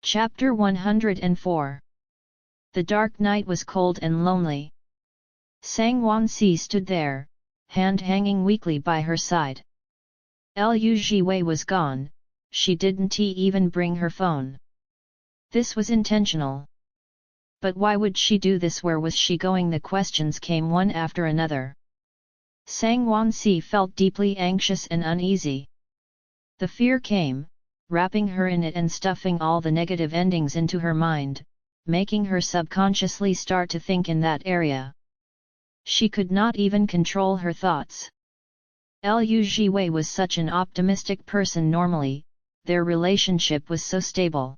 Chapter 104. The dark night was cold and lonely. Sang Wansi stood there, hand hanging weakly by her side. Lu Jiwei was gone, she didn't even bring her phone. This was intentional. But why would she do this? Where was she going? The questions came one after another. Sang Wansi felt deeply anxious and uneasy. The fear came, wrapping her in it and stuffing all the negative endings into her mind, making her subconsciously start to think in that area. She could not even control her thoughts. Lu Jiwei was such an optimistic person normally, their relationship was so stable.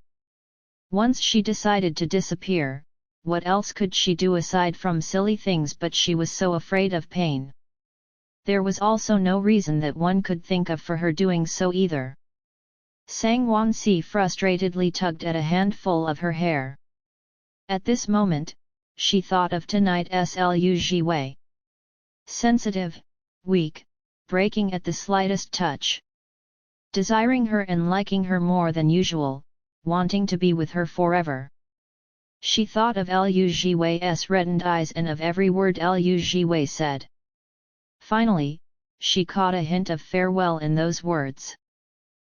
Once she decided to disappear, what else could she do aside from silly things? But she was so afraid of pain. There was also no reason that one could think of for her doing so either. Sang Wansi frustratedly tugged at a handful of her hair. At this moment, she thought of tonight's Lu Jiwei. Sensitive, weak, breaking at the slightest touch. Desiring her and liking her more than usual, wanting to be with her forever. She thought of Lu Jiwei's reddened eyes and of every word Lu Jiwei said. Finally, she caught a hint of farewell in those words.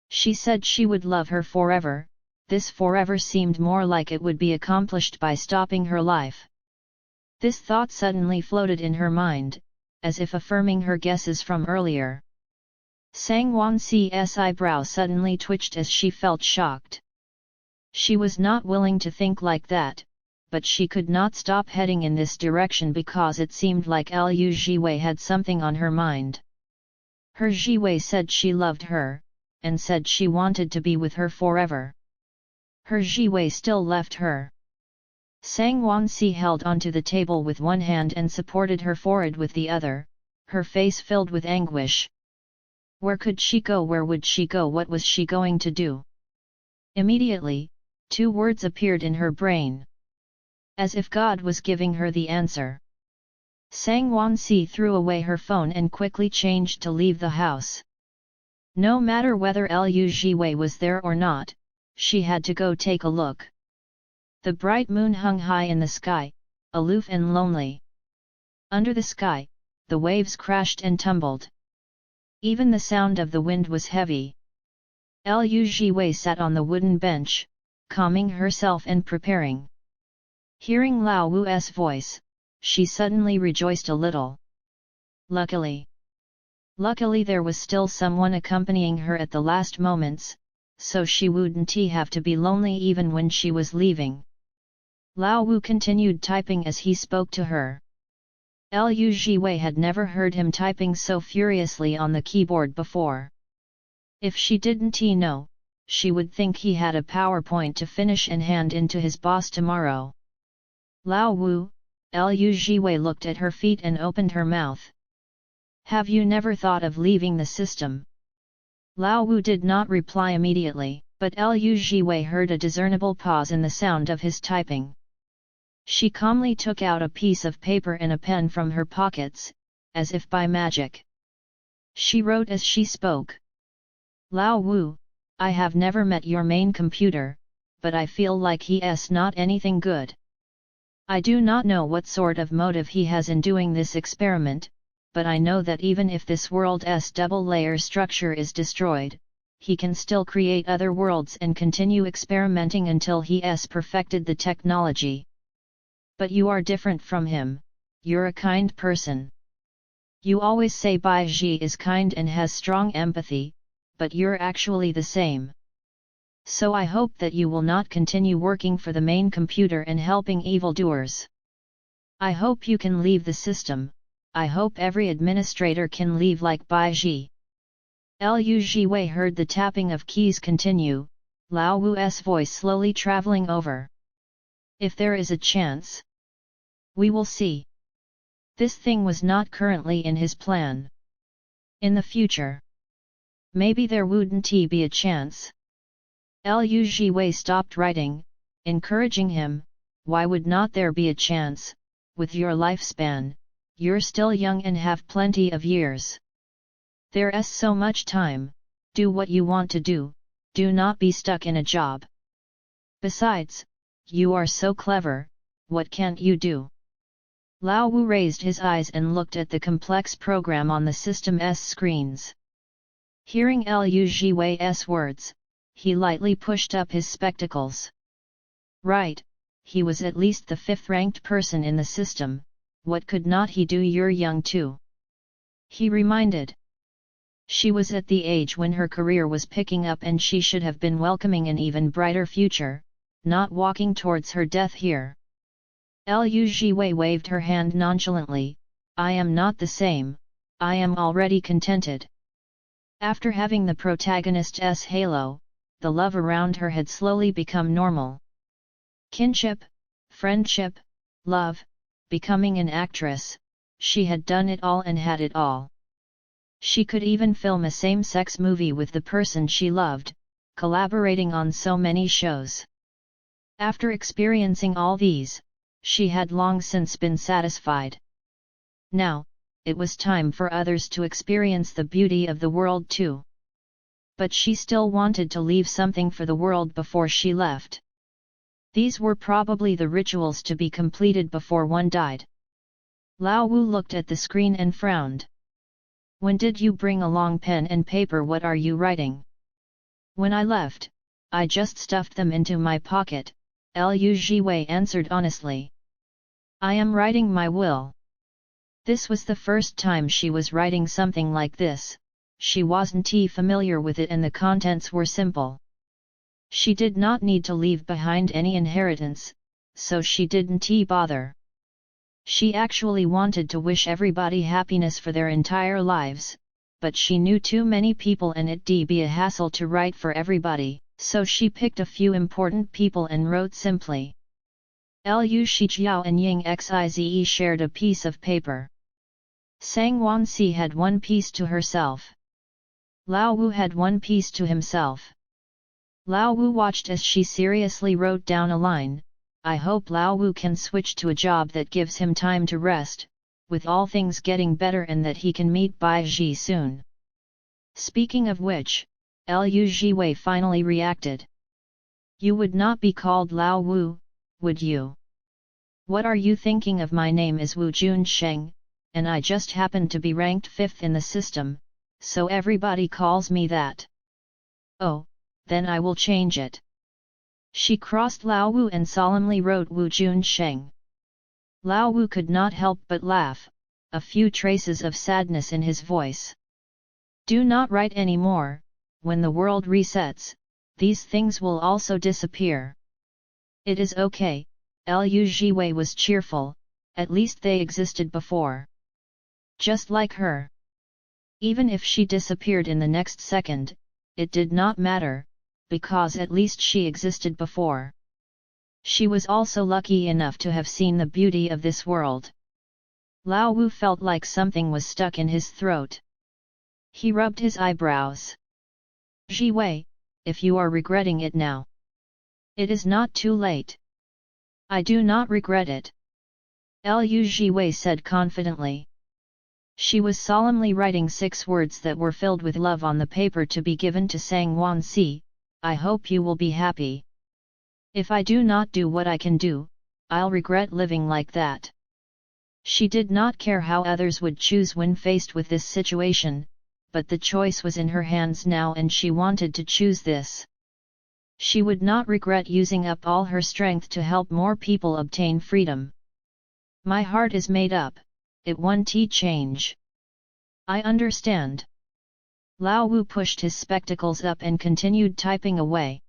She said she would love her forever. This forever seemed more like it would be accomplished by stopping her life. This thought suddenly floated in her mind, as if affirming her guesses from earlier. Sang Wansi's eyebrow suddenly twitched as she felt shocked. She was not willing to think like that, but she could not stop heading in this direction because it seemed like Lu Jiwei had something on her mind. Her Jiwei said she loved her, and said she wanted to be with her forever. Her Jiwei still left her. Sang Wansi held onto the table with one hand and supported her forehead with the other, her face filled with anguish. Where could she go? Where would she go? What was she going to do? Immediately, two words appeared in her brain. As if God was giving her the answer. Sang Wansi threw away her phone and quickly changed to leave the house. No matter whether Lu Jiwei was there or not, she had to go take a look. The bright moon hung high in the sky, aloof and lonely. Under the sky, the waves crashed and tumbled. Even the sound of the wind was heavy. Lu Jiwei sat on the wooden bench, calming herself and preparing. Hearing Lao Wu's voice, she suddenly rejoiced a little. Luckily there was still someone accompanying her at the last moments, so she wouldn't have to be lonely even when she was leaving. Lao Wu continued typing as he spoke to her. Lu Jiwei had never heard him typing so furiously on the keyboard before. If she didn't know, she would think he had a PowerPoint to finish and hand in to his boss tomorrow. Lao Wu, Lu Jiwei looked at her feet and opened her mouth. Have you never thought of leaving the system? Lao Wu did not reply immediately, but Lu Jiwei heard a discernible pause in the sound of his typing. She calmly took out a piece of paper and a pen from her pockets, as if by magic. She wrote as she spoke. Lao Wu, I have never met your main computer, but I feel like he's not anything good. I do not know what sort of motive he has in doing this experiment, but I know that even if this world's double-layer structure is destroyed, he can still create other worlds and continue experimenting until he's perfected the technology. But you are different from him, you're a kind person. You always say Bai Ji is kind and has strong empathy, but you're actually the same. So I hope that you will not continue working for the main computer and helping evildoers. I hope you can leave the system. I hope every administrator can leave like Bai Ji. Lu Jiwei heard the tapping of keys continue, Lao Wu's voice slowly traveling over. If there is a chance. We will see. This thing was not currently in his plan. In the future. Maybe there wouldn't be a chance. Lu Jiwei stopped writing, encouraging him, why would not there be a chance, with your lifespan? You're still young and have plenty of years. There's so much time, do what you want to do, do not be stuck in a job. Besides, you are so clever, what can't you do? Lao Wu raised his eyes and looked at the complex program on the system's screens. Hearing Liu Jiwei's words, he lightly pushed up his spectacles. Right, he was at least the fifth-ranked person in the system, what could not he do? You're young too. He reminded. She was at the age when her career was picking up and she should have been welcoming an even brighter future, not walking towards her death here. Liu Jiwei waved her hand nonchalantly, I am not the same, I am already contented. After having the protagonist's halo, the love around her had slowly become normal. Kinship, friendship, love, becoming an actress, she had done it all and had it all. She could even film a same-sex movie with the person she loved, collaborating on so many shows. After experiencing all these, she had long since been satisfied. Now, it was time for others to experience the beauty of the world too. But she still wanted to leave something for the world before she left. These were probably the rituals to be completed before one died. Lao Wu looked at the screen and frowned. When did you bring along pen and paper? What are you writing? When I left, I just stuffed them into my pocket, Liu Jiwei answered honestly. I am writing my will. This was the first time she was writing something like this, she wasn't familiar with it and the contents were simple. She did not need to leave behind any inheritance, so she didn't bother. She actually wanted to wish everybody happiness for their entire lives, but she knew too many people and it'd be a hassle to write for everybody, so she picked a few important people and wrote simply. Liu Shijiao and Ying Xize shared a piece of paper. Sang Wanxi had one piece to herself. Lao Wu had one piece to himself. Lao Wu watched as she seriously wrote down a line, I hope Lao Wu can switch to a job that gives him time to rest, with all things getting better and that he can meet Bai Ji soon. Speaking of which, Liu Jiwei finally reacted. You would not be called Lao Wu, would you? What are you thinking of? My name is Wu Junsheng, and I just happen to be ranked 5th in the system, so everybody calls me that. Oh, then I will change it. She crossed Lao Wu and solemnly wrote Wu Junsheng. Lao Wu could not help but laugh, a few traces of sadness in his voice. Do not write any more, when the world resets, these things will also disappear. It is okay, Liu Jiwei was cheerful, at least they existed before. Just like her. Even if she disappeared in the next second, it did not matter, because at least she existed before. She was also lucky enough to have seen the beauty of this world. Lao Wu felt like something was stuck in his throat. He rubbed his eyebrows. Jiwei, if you are regretting it now, it is not too late. I do not regret it. Liu Jiwei said confidently. She was solemnly writing 6 words that were filled with love on the paper to be given to Sang Wanxi, I hope you will be happy. If I do not do what I can do, I'll regret living like that. She did not care how others would choose when faced with this situation, but the choice was in her hands now and she wanted to choose this. She would not regret using up all her strength to help more people obtain freedom. My heart is made up, it won't change. I understand. Lao Wu pushed his spectacles up and continued typing away.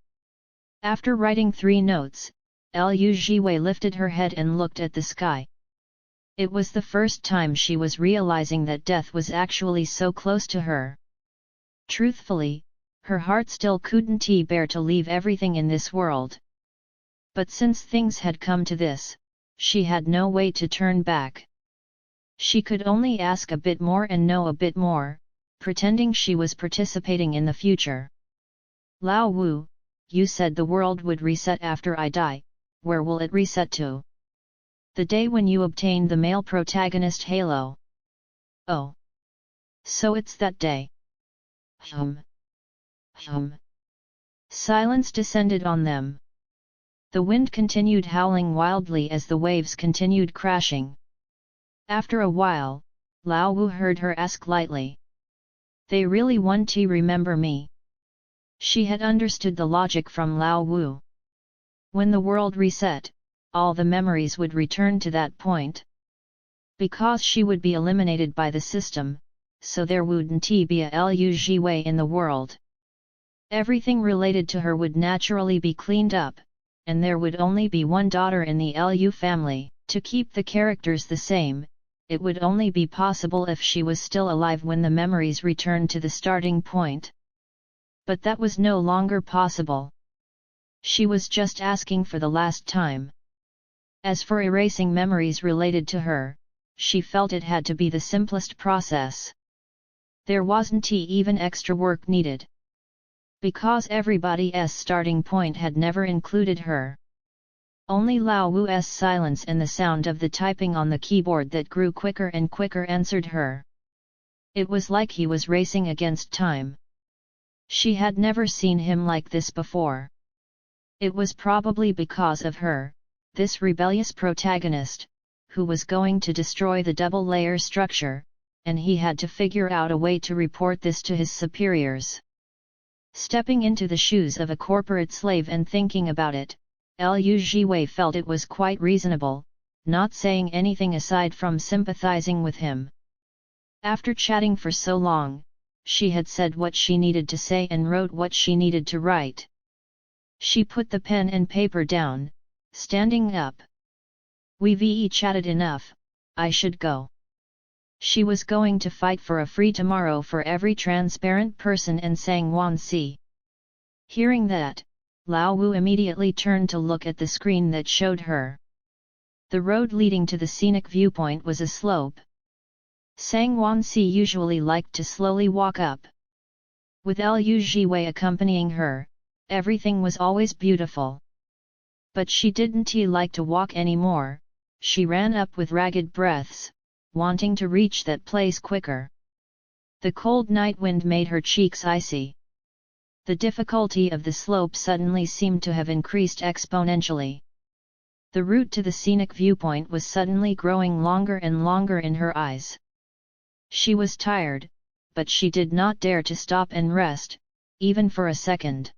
After writing 3 notes, Liu Jiwei lifted her head and looked at the sky. It was the first time she was realizing that death was actually so close to her. Truthfully, her heart still couldn't bear to leave everything in this world. But since things had come to this, she had no way to turn back. She could only ask a bit more and know a bit more, pretending she was participating in the future. Lao Wu, you said the world would reset after I die, where will it reset to? The day when you obtained the male protagonist halo. Oh. So it's that day. Silence descended on them. The wind continued howling wildly as the waves continued crashing. After a while, Lao Wu heard her ask lightly. They really want to remember me? She had understood the logic from Lao Wu. When the world reset, all the memories would return to that point. Because she would be eliminated by the system, so there wouldn't be a Liu Jiwei in the world. Everything related to her would naturally be cleaned up, and there would only be one daughter in the Liu family. To keep the characters the same, it would only be possible if she was still alive when the memories returned to the starting point. But that was no longer possible. She was just asking for the last time. As for erasing memories related to her, she felt it had to be the simplest process. There wasn't even extra work needed. Because everybody's starting point had never included her. Only Lao Wu's silence and the sound of the typing on the keyboard that grew quicker and quicker answered her. It was like he was racing against time. She had never seen him like this before. It was probably because of her, this rebellious protagonist, who was going to destroy the double-layer structure, and he had to figure out a way to report this to his superiors. Stepping into the shoes of a corporate slave and thinking about it, Liu Jiwei felt it was quite reasonable, not saying anything aside from sympathizing with him. After chatting for so long, she had said what she needed to say and wrote what she needed to write. She put the pen and paper down, standing up. We've chatted enough, I should go. She was going to fight for a free tomorrow for every transparent person in Sangwon. Hearing that, Lao Wu immediately turned to look at the screen that showed her. The road leading to the scenic viewpoint was a slope. Sangwon usually liked to slowly walk up. With Liu Jiwei accompanying her, everything was always beautiful. But she didn't like to walk anymore. She ran up with ragged breaths, wanting to reach that place quicker. The cold night wind made her cheeks icy. The difficulty of the slope suddenly seemed to have increased exponentially. The route to the scenic viewpoint was suddenly growing longer and longer in her eyes. She was tired, but she did not dare to stop and rest, even for a second.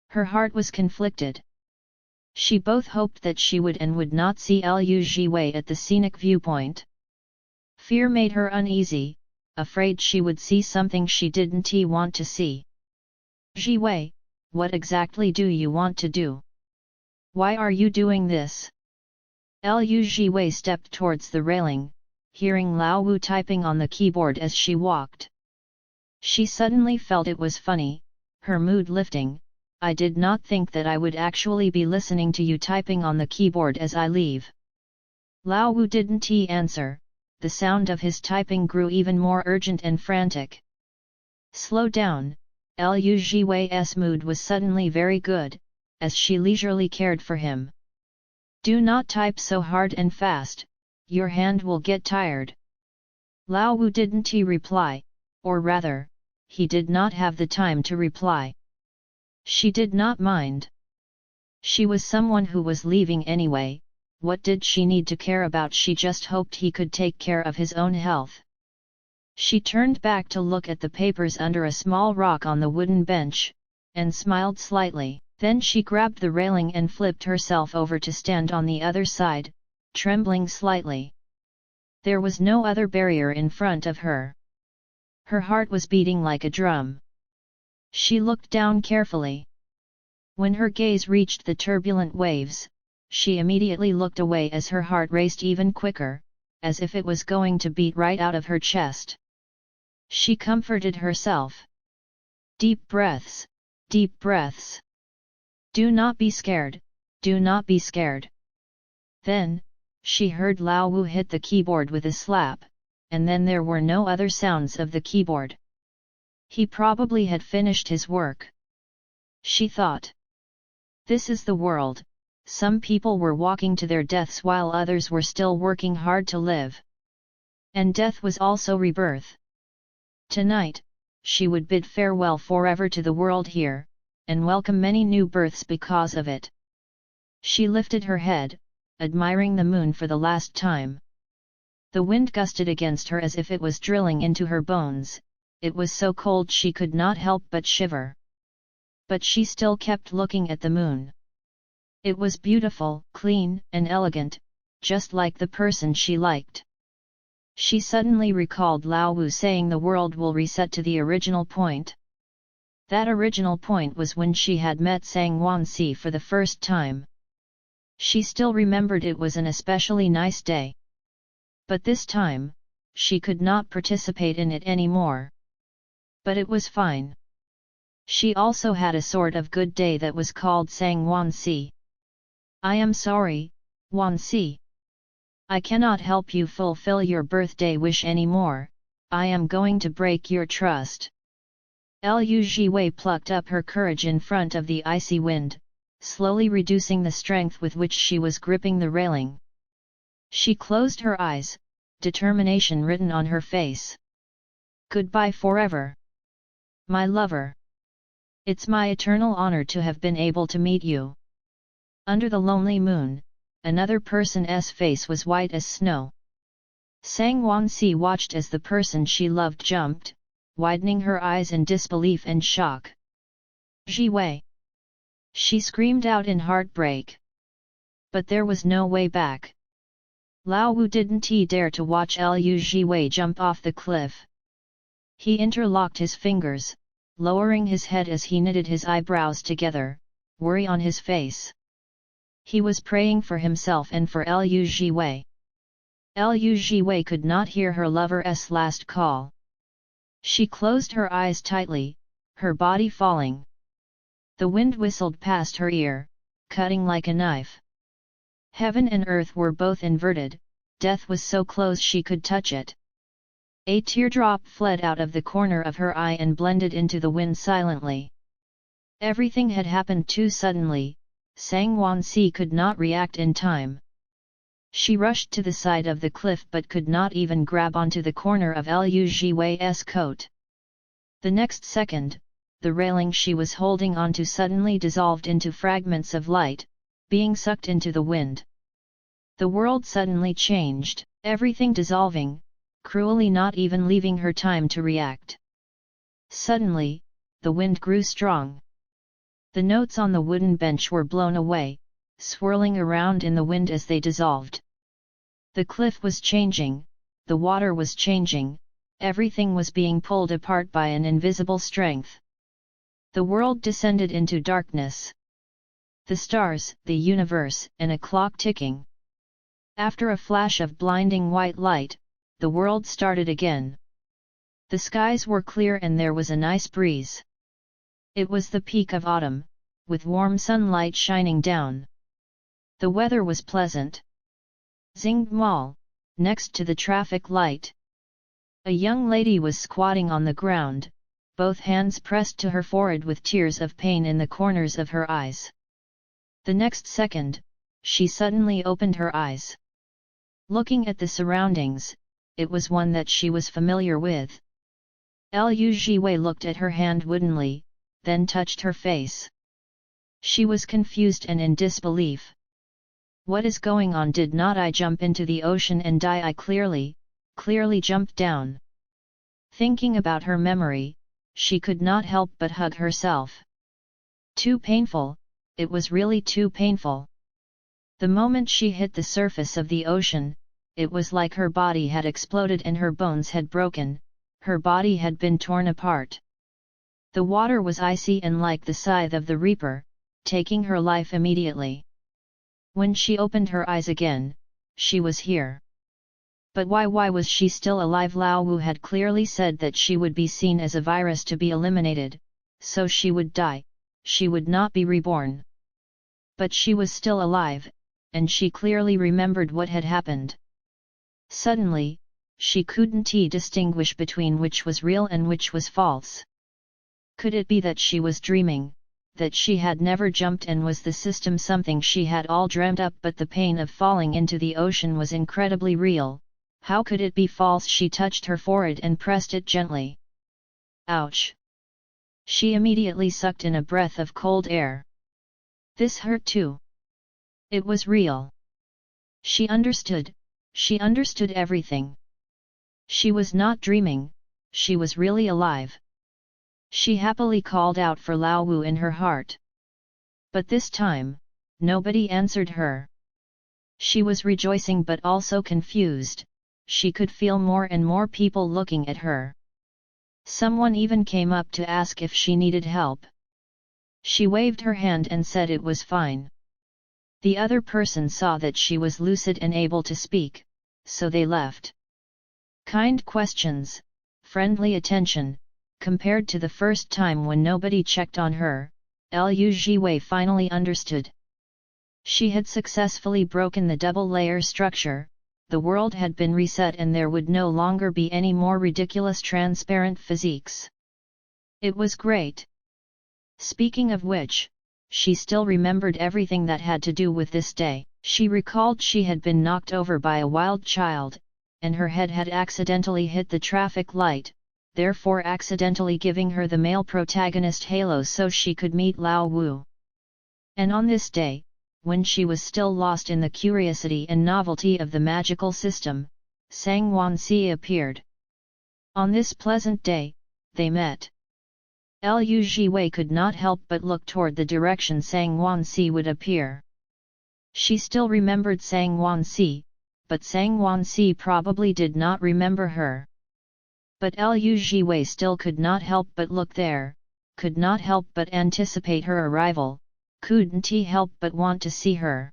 Her heart was conflicted. She both hoped that she would and would not see Liu Jiwei at the scenic viewpoint. Fear made her uneasy, afraid she would see something she didn't want to see. Jiwei, what exactly do you want to do? Why are you doing this? Liu Jiwei stepped towards the railing, hearing Lao Wu typing on the keyboard as she walked. She suddenly felt it was funny, her mood lifting. I did not think that I would actually be listening to you typing on the keyboard as I leave. Lao Wu didn't answer, the sound of his typing grew even more urgent and frantic. Slow down, Liu Jiwei's mood was suddenly very good, as she leisurely cared for him. Do not type so hard and fast, your hand will get tired. Lao Wu didn't reply, or rather, he did not have the time to reply. She did not mind. She was someone who was leaving anyway, what did she need to care about? She just hoped he could take care of his own health. She turned back to look at the papers under a small rock on the wooden bench, and smiled slightly. Then she grabbed the railing and flipped herself over to stand on the other side, trembling slightly. There was no other barrier in front of her. Her heart was beating like a drum. She looked down carefully. When her gaze reached the turbulent waves, she immediately looked away as her heart raced even quicker, as if it was going to beat right out of her chest. She comforted herself. Deep breaths, deep breaths. Do not be scared, do not be scared. Then, she heard Lao Wu hit the keyboard with a slap, and then there were no other sounds of the keyboard. He probably had finished his work. She thought. This is the world, some people were walking to their deaths while others were still working hard to live. And death was also rebirth. Tonight, she would bid farewell forever to the world here, and welcome many new births because of it. She lifted her head, admiring the moon for the last time. The wind gusted against her as if it was drilling into her bones, it was so cold she could not help but shiver. But she still kept looking at the moon. It was beautiful, clean, and elegant, just like the person she liked. She suddenly recalled Lao Wu saying the world will reset to the original point. That original point was when she had met Sang Wansi for the first time. She still remembered it was an especially nice day. But this time, she could not participate in it anymore. But it was fine. She also had a sort of good day that was called Sang Wansi. I am sorry, Wansi. I cannot help you fulfill your birthday wish anymore, I am going to break your trust. Liu Jiwei plucked up her courage in front of the icy wind, slowly reducing the strength with which she was gripping the railing. She closed her eyes, determination written on her face. Goodbye forever. My lover. It's my eternal honor to have been able to meet you. Under the lonely moon, another person's face was white as snow. Sang Wansi watched as the person she loved jumped, widening her eyes in disbelief and shock. Jiwei! She screamed out in heartbreak. But there was no way back. Lao Wu didn't dare to watch Liu Jiwei jump off the cliff. He interlocked his fingers, lowering his head as he knitted his eyebrows together, worry on his face. He was praying for himself and for Liu Jiwei. Liu Jiwei could not hear her lover's last call. She closed her eyes tightly, her body falling. The wind whistled past her ear, cutting like a knife. Heaven and earth were both inverted, death was so close she could touch it. A teardrop fled out of the corner of her eye and blended into the wind silently. Everything had happened too suddenly, Sang Wansi could not react in time. She rushed to the side of the cliff but could not even grab onto the corner of Liu Jiwei's coat. The next second, the railing she was holding onto suddenly dissolved into fragments of light, being sucked into the wind. The world suddenly changed, everything dissolving, cruelly not even leaving her time to react. Suddenly, the wind grew strong. The notes on the wooden bench were blown away, swirling around in the wind as they dissolved. The cliff was changing, the water was changing, everything was being pulled apart by an invisible strength. The world descended into darkness. The stars, the universe, and a clock ticking. After a flash of blinding white light, the world started again. The skies were clear and there was a nice breeze. It was the peak of autumn, with warm sunlight shining down. The weather was pleasant. Xing Mall, next to the traffic light. A young lady was squatting on the ground, both hands pressed to her forehead with tears of pain in the corners of her eyes. The next second, she suddenly opened her eyes. Looking at the surroundings, it was one that she was familiar with. Liu Jiwei looked at her hand woodenly, then touched her face. She was confused and in disbelief. What is going on? Did not I jump into the ocean and die? I clearly jumped down. Thinking about her memory, she could not help but hug herself. Too painful, it was really too painful. The moment she hit the surface of the ocean, it was like her body had exploded and her bones had broken, her body had been torn apart. The water was icy and like the scythe of the reaper, taking her life immediately. When she opened her eyes again, she was here. But why was she still alive? Lao Wu had clearly said that she would be seen as a virus to be eliminated, so she would die, she would not be reborn. But she was still alive, and she clearly remembered what had happened. Suddenly, she couldn't distinguish between which was real and which was false. Could it be that she was dreaming, that she had never jumped and was the system something she had all dreamt up? But the pain of falling into the ocean was incredibly real. How could it be false? She touched her forehead and pressed it gently. Ouch! She immediately sucked in a breath of cold air. This hurt too. It was real. She understood everything. She was not dreaming, she was really alive. She happily called out for Lao Wu in her heart. But this time, nobody answered her. She was rejoicing but also confused, she could feel more and more people looking at her. Someone even came up to ask if she needed help. She waved her hand and said it was fine. The other person saw that she was lucid and able to speak, so they left. Kind questions, friendly attention, compared to the first time when nobody checked on her, Liu Jiwei finally understood. She had successfully broken the double-layer structure, the world had been reset and there would no longer be any more ridiculous transparent physiques. It was great. Speaking of which, she still remembered everything that had to do with this day. She recalled she had been knocked over by a wild child, and her head had accidentally hit the traffic light, therefore accidentally giving her the male protagonist halo so she could meet Lao Wu. And on this day, when she was still lost in the curiosity and novelty of the magical system, Sang Wansi appeared. On this pleasant day, they met. Liu Jiwei could not help but look toward the direction Sang Wansi would appear. She still remembered Sang Wansi, but Sang Wansi probably did not remember her. But Liu Jiwei still could not help but look there, could not help but anticipate her arrival, couldn't he help but want to see her.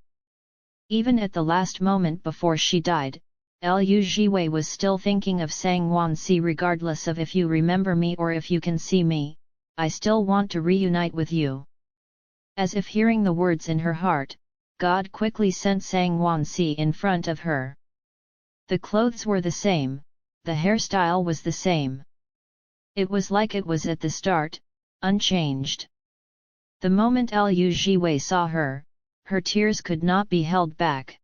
Even at the last moment before she died, Liu Jiwei was still thinking of Sang Wansi regardless of if you remember me or if you can see me, I still want to reunite with you. As if hearing the words in her heart, God quickly sent Sang Wansi in front of her. The clothes were the same, the hairstyle was the same. It was like it was at the start, unchanged. The moment Liu Jiwei saw her, her tears could not be held back.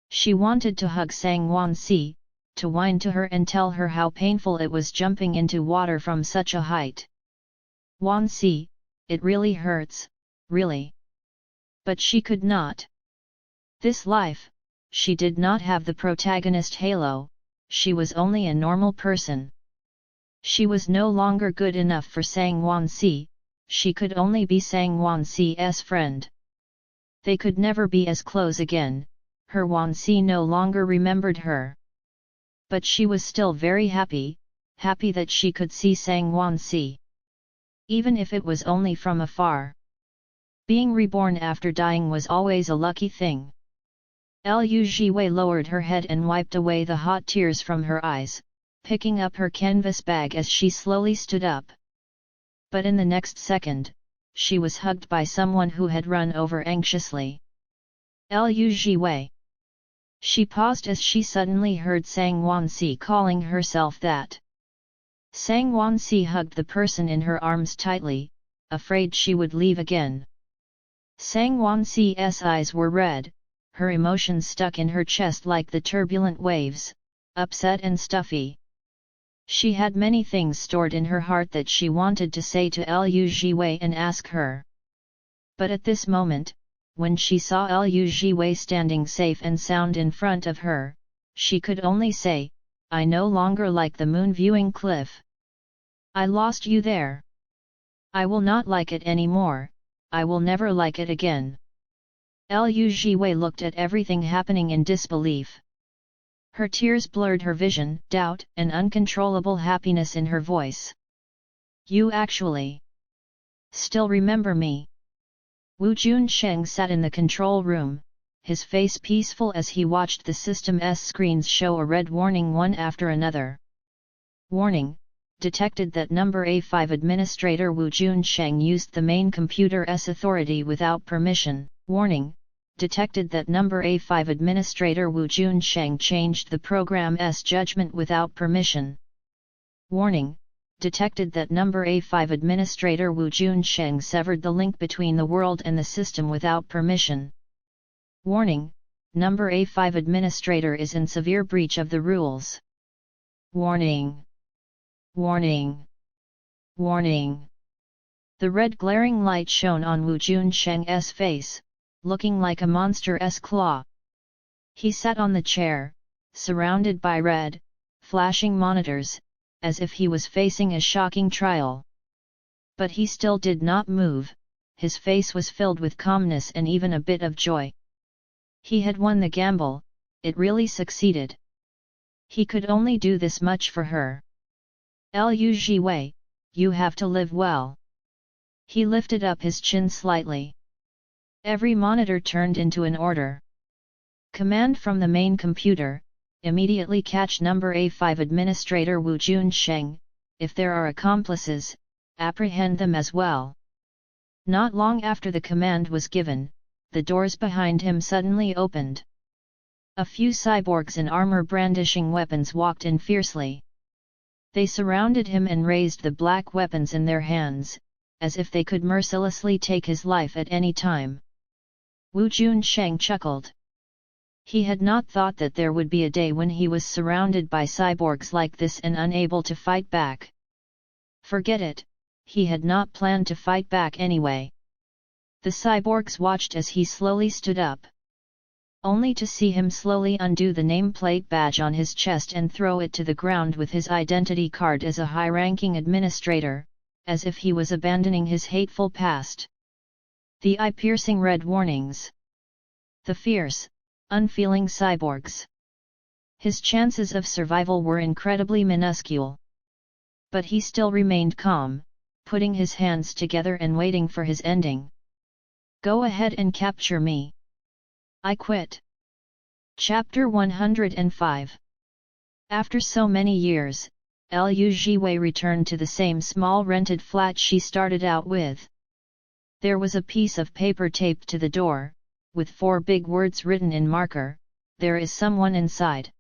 She wanted to hug Sang Wansi, to whine to her and tell her how painful it was jumping into water from such a height. Wansi, it really hurts, really. But she could not. This life, she did not have the protagonist halo, she was only a normal person. She was no longer good enough for Sang Wansi, she could only be Sang Wansi's friend. They could never be as close again, her Wansi no longer remembered her. But she was still very happy, happy that she could see Sang Wansi. Even if it was only from afar. Being reborn after dying was always a lucky thing. Liu Jiwei lowered her head and wiped away the hot tears from her eyes, picking up her canvas bag as she slowly stood up. But in the next second, she was hugged by someone who had run over anxiously. Liu Jiwei. She paused as she suddenly heard Sang Wansi calling herself that. Sang Wansi hugged the person in her arms tightly, afraid she would leave again. Sang Wansi's eyes were red, her emotions stuck in her chest like the turbulent waves, upset and stuffy. She had many things stored in her heart that she wanted to say to Liu Jiwei and ask her. But at this moment, when she saw Liu Jiwei standing safe and sound in front of her, she could only say, I no longer like the moon viewing cliff. I lost you there. I will not like it anymore, I will never like it again. Liu Jiwei looked at everything happening in disbelief. Her tears blurred her vision, doubt and uncontrollable happiness in her voice. You actually still remember me? Wu Junsheng sat in the control room, his face peaceful as he watched the system's screens show a red warning one after another. Warning: detected that number A5 administrator Wu Junsheng used the main computer's authority without permission. Warning: detected that number A5 administrator Wu Junsheng changed the program's judgment without permission. Warning: detected that number A5 administrator Wu Junsheng severed the link between the world and the system without permission. Warning: number A5 administrator is in severe breach of the rules. Warning! Warning! Warning! The red glaring light shone on Wu Junsheng's face, looking like a monster's claw. He sat on the chair, surrounded by red, flashing monitors, as if he was facing a shocking trial. But he still did not move, his face was filled with calmness and even a bit of joy. He had won the gamble, it really succeeded. He could only do this much for her. Liu Jiwei, you have to live well. He lifted up his chin slightly. Every monitor turned into an order. Command from the main computer, immediately catch number A5 Administrator Wu Junsheng, if there are accomplices, apprehend them as well. Not long after the command was given, the doors behind him suddenly opened. A few cyborgs in armor brandishing weapons walked in fiercely. They surrounded him and raised the black weapons in their hands, as if they could mercilessly take his life at any time. Wu Junsheng chuckled. He had not thought that there would be a day when he was surrounded by cyborgs like this and unable to fight back. Forget it, he had not planned to fight back anyway. The cyborgs watched as he slowly stood up. Only to see him slowly undo the nameplate badge on his chest and throw it to the ground with his identity card as a high-ranking administrator, as if he was abandoning his hateful past. The eye-piercing red warnings. The fierce, unfeeling cyborgs. His chances of survival were incredibly minuscule. But he still remained calm, putting his hands together and waiting for his ending. Go ahead and capture me. I quit. Chapter 105. After so many years, Liu Jiwei returned to the same small rented flat she started out with. There was a piece of paper taped to the door, with 4 big words written in marker, "There is someone inside."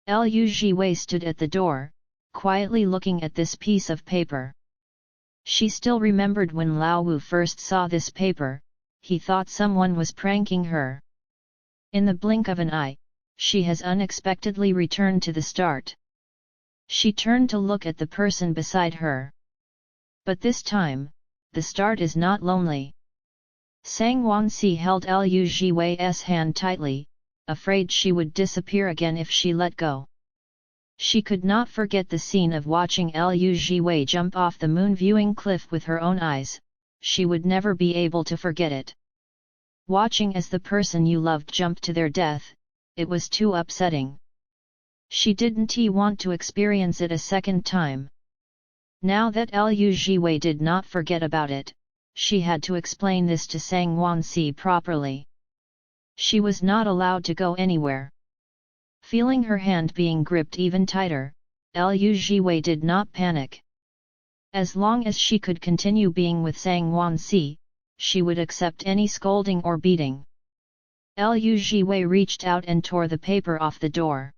Liu Jiwei stood at the door, quietly looking at this piece of paper. She still remembered when Lao Wu first saw this paper, he thought someone was pranking her. In the blink of an eye, she has unexpectedly returned to the start. She turned to look at the person beside her. But this time, the start is not lonely. Sang Wansi held Liu Jiwei's hand tightly, afraid she would disappear again if she let go. She could not forget the scene of watching Liu Jiwei jump off the moon-viewing cliff with her own eyes, she would never be able to forget it. Watching as the person you loved jumped to their death, it was too upsetting. She didn't want to experience it a second time. Now that Liu Jiwei did not forget about it, she had to explain this to Sang Wansi properly. She was not allowed to go anywhere. Feeling her hand being gripped even tighter, Liu Jiwei did not panic. As long as she could continue being with Sang Wansi, she would accept any scolding or beating. Liu Jiwei reached out and tore the paper off the door.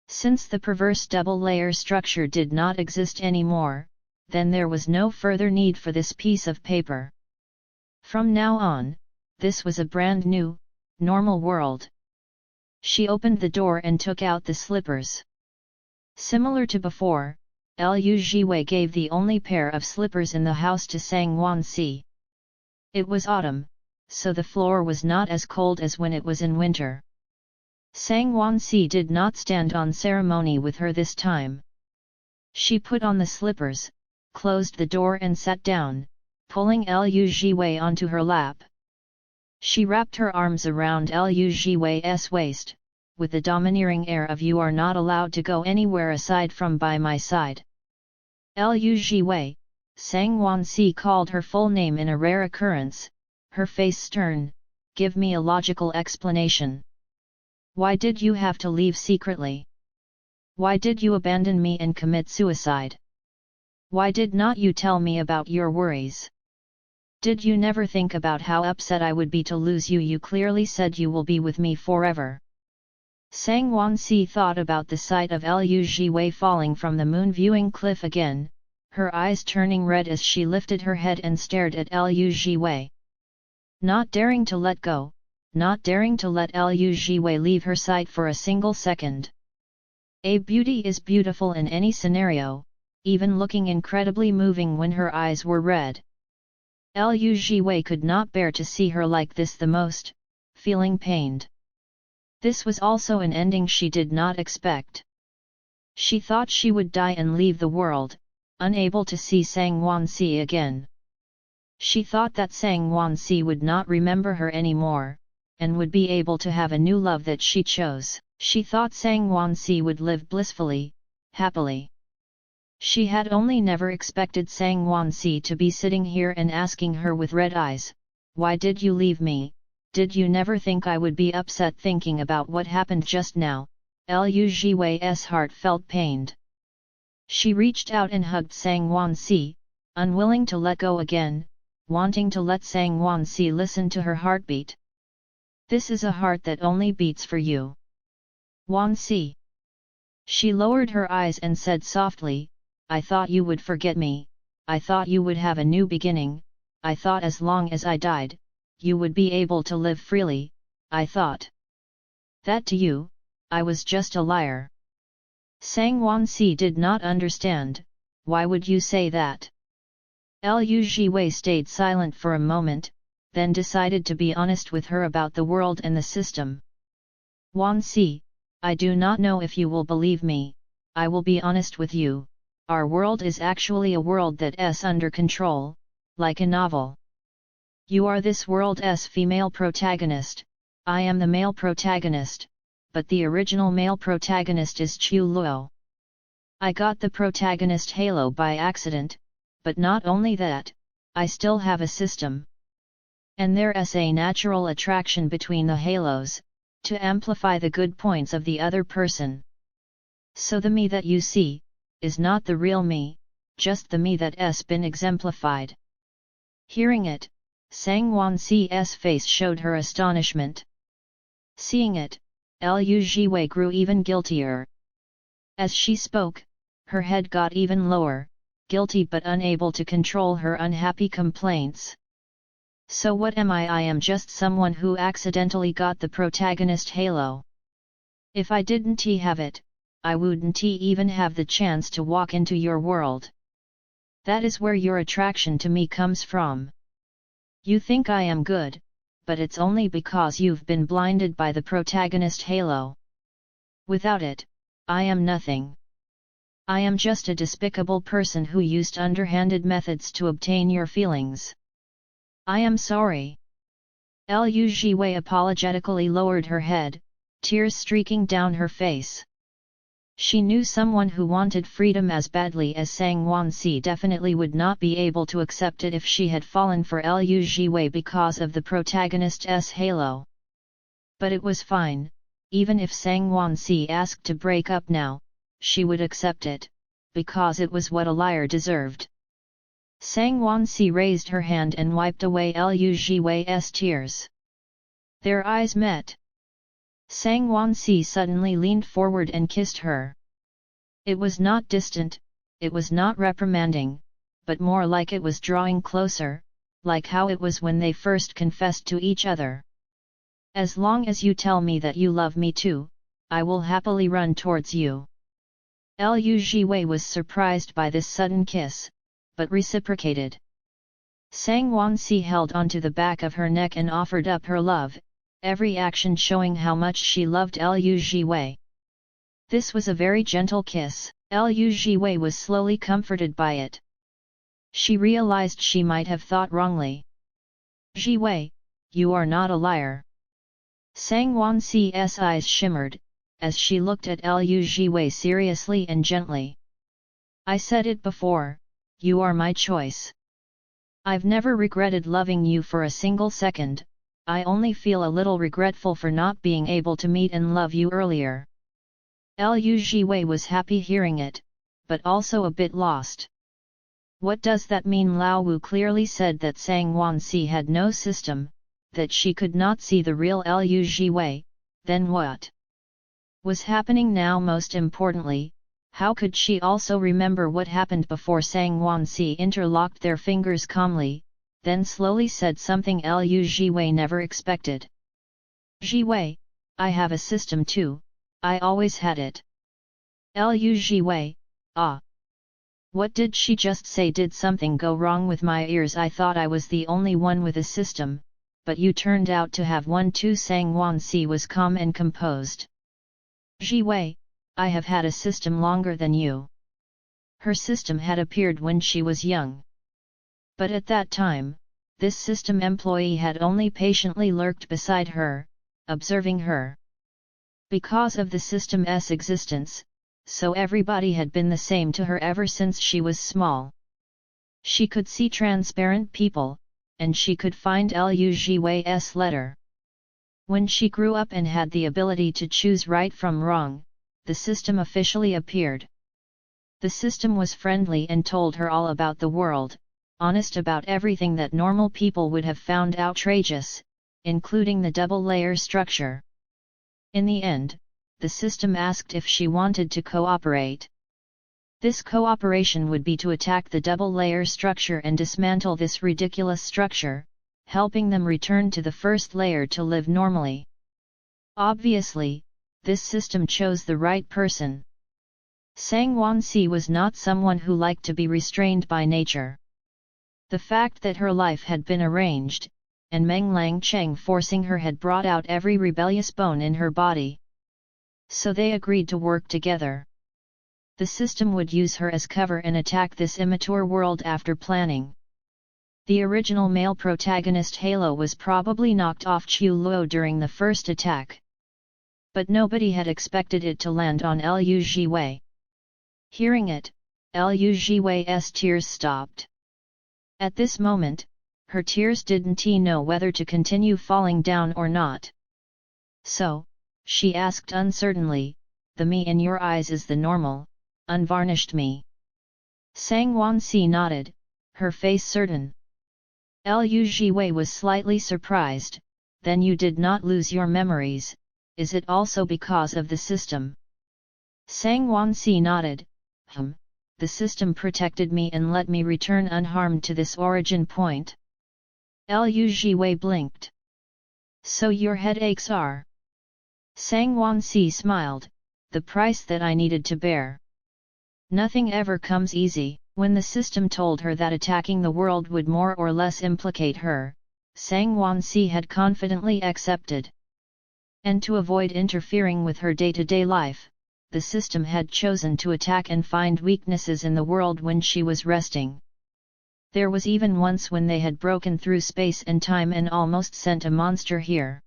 Since the perverse double-layer structure did not exist anymore, then there was no further need for this piece of paper. From now on, this was a brand new, normal world. She opened the door and took out the slippers. Similar to before, Liu Jiwei gave the only pair of slippers in the house to Sang Wansi. It was autumn, so the floor was not as cold as when it was in winter. Sang Wansi did not stand on ceremony with her this time. She put on the slippers, closed the door and sat down, pulling Liu Jiwei onto her lap. She wrapped her arms around Liu Jiwei's waist, with the domineering air of "You are not allowed to go anywhere aside from by my side." Liu Jiwei, Sang Wansi called her full name in a rare occurrence, her face stern, "Give me a logical explanation. Why did you have to leave secretly? Why did you abandon me and commit suicide? Why did not you tell me about your worries? Did you never think about how upset I would be to lose you? You clearly said you will be with me forever." Sang Wansi thought about the sight of Liu Jiwei falling from the moon-viewing cliff again, her eyes turning red as she lifted her head and stared at Liu Jiwei. Not daring to let go, not daring to let Liu Jiwei leave her sight for a single second. A beauty is beautiful in any scenario, even looking incredibly moving when her eyes were red. Liu Jiwei could not bear to see her like this the most, feeling pained. This was also an ending she did not expect. She thought she would die and leave the world, unable to see Sang Wansi again. She thought that Sang Wansi would not remember her anymore, and would be able to have a new love that she chose. She thought Sang Wansi would live blissfully, happily. She had only never expected Sang Wansi to be sitting here and asking her with red eyes, "Why did you leave me? Did you never think I would be upset thinking about what happened just now?" Liu Jiwei's heart felt pained. She reached out and hugged Sang Wansi, unwilling to let go again, wanting to let Sang Wansi listen to her heartbeat. "This is a heart that only beats for you, Wansi." She lowered her eyes and said softly, "I thought you would forget me, I thought you would have a new beginning, I thought as long as I died, you would be able to live freely, I thought that to you, I was just a liar." Sang Wansi did not understand, "Why would you say that?" Liu Jiwei stayed silent for a moment, then decided to be honest with her about the world and the system. "Wansi, I do not know if you will believe me, I will be honest with you. Our world is actually a world that's under control, like a novel. You are this world's female protagonist, I am the male protagonist, but the original male protagonist is Chu Luo. I got the protagonist halo by accident, but not only that, I still have a system. And there's a natural attraction between the halos, to amplify the good points of the other person. So the me that you see, is not the real me, just the me that's been exemplified." Hearing it, Sang Wansi's face showed her astonishment. Seeing it, Liu Jiwei grew even guiltier. As she spoke, her head got even lower, guilty but unable to control her unhappy complaints. "So what am I? I am just someone who accidentally got the protagonist halo. If I didn't have it, I wouldn't even have the chance to walk into your world. That is where your attraction to me comes from. You think I am good, but it's only because you've been blinded by the protagonist halo. Without it, I am nothing. I am just a despicable person who used underhanded methods to obtain your feelings. I am sorry." Liu Jiwei apologetically lowered her head, tears streaking down her face. She knew someone who wanted freedom as badly as Sang Wansi definitely would not be able to accept it if she had fallen for Liu Jiwei because of the protagonist's halo. But it was fine, even if Sang Wansi asked to break up now, she would accept it, because it was what a liar deserved. Sang Wansi raised her hand and wiped away Liu Jiwei's tears. Their eyes met. Sang Wansi suddenly leaned forward and kissed her. It was not distant, it was not reprimanding, but more like it was drawing closer, like how it was when they first confessed to each other. "As long as you tell me that you love me too, I will happily run towards you." Liu Jiwei was surprised by this sudden kiss, but reciprocated. Sang Wansi held onto the back of her neck and offered up her love, every action showing how much she loved Liu Jiwei. This was a very gentle kiss. Liu Jiwei was slowly comforted by it. She realized she might have thought wrongly. "Jiwei, you are not a liar." Sang Wansi's eyes shimmered, as she looked at Liu Jiwei seriously and gently. "I said it before, you are my choice. I've never regretted loving you for a single second, I only feel a little regretful for not being able to meet and love you earlier." Liu Jiwei was happy hearing it, but also a bit lost. What does that mean? Lao Wu clearly said that Sang Wansi had no system, that she could not see the real Liu Jiwei, then what was happening now? Most importantly, how could she also remember what happened before? Sang Wansi interlocked their fingers calmly, then slowly said something Liu Jiwei never expected. "Jiwei, I have a system too, I always had it." Liu Jiwei, ah. What did she just say? Did something go wrong with my ears? I thought I was the only one with a system, but you turned out to have one too. Sang Wansi was calm and composed. Ji Wei, I have had a system longer than you. Her system had appeared when she was young. But at that time, this system employee had only patiently lurked beside her, observing her. Because of the system's existence, so everybody had been the same to her ever since she was small. She could see transparent people, and she could find Liu Jiwei's letter. When she grew up and had the ability to choose right from wrong, the system officially appeared. The system was friendly and told her all about the world, honest about everything that normal people would have found outrageous, including the double-layer structure. In the end, the system asked if she wanted to cooperate. This cooperation would be to attack the double-layer structure and dismantle this ridiculous structure, helping them return to the first layer to live normally. Obviously, this system chose the right person. Sang Wansi was not someone who liked to be restrained by nature. The fact that her life had been arranged, and Meng Langcheng forcing her had brought out every rebellious bone in her body. So they agreed to work together. The system would use her as cover and attack this immature world after planning. The original male protagonist Halo was probably knocked off Chu Luo during the first attack. But nobody had expected it to land on Liu Jiwei. Hearing it, Liu Jiwei's tears stopped. At this moment, her tears didn't know whether to continue falling down or not. So, she asked uncertainly, the me in your eyes is the normal, unvarnished me. Sang Wansi nodded, her face certain. Liu Jiwei was slightly surprised. Then you did not lose your memories, is it also because of the system? Sang Wansi nodded, the system protected me and let me return unharmed to this origin point. Liu Jiwei blinked. So your headaches are? Sang Wansi smiled, the price that I needed to bear. Nothing ever comes easy. When the system told her that attacking the world would more or less implicate her, Sang Wansi had confidently accepted. And to avoid interfering with her day-to-day life, the system had chosen to attack and find weaknesses in the world when she was resting. There was even once when they had broken through space and time and almost sent a monster here.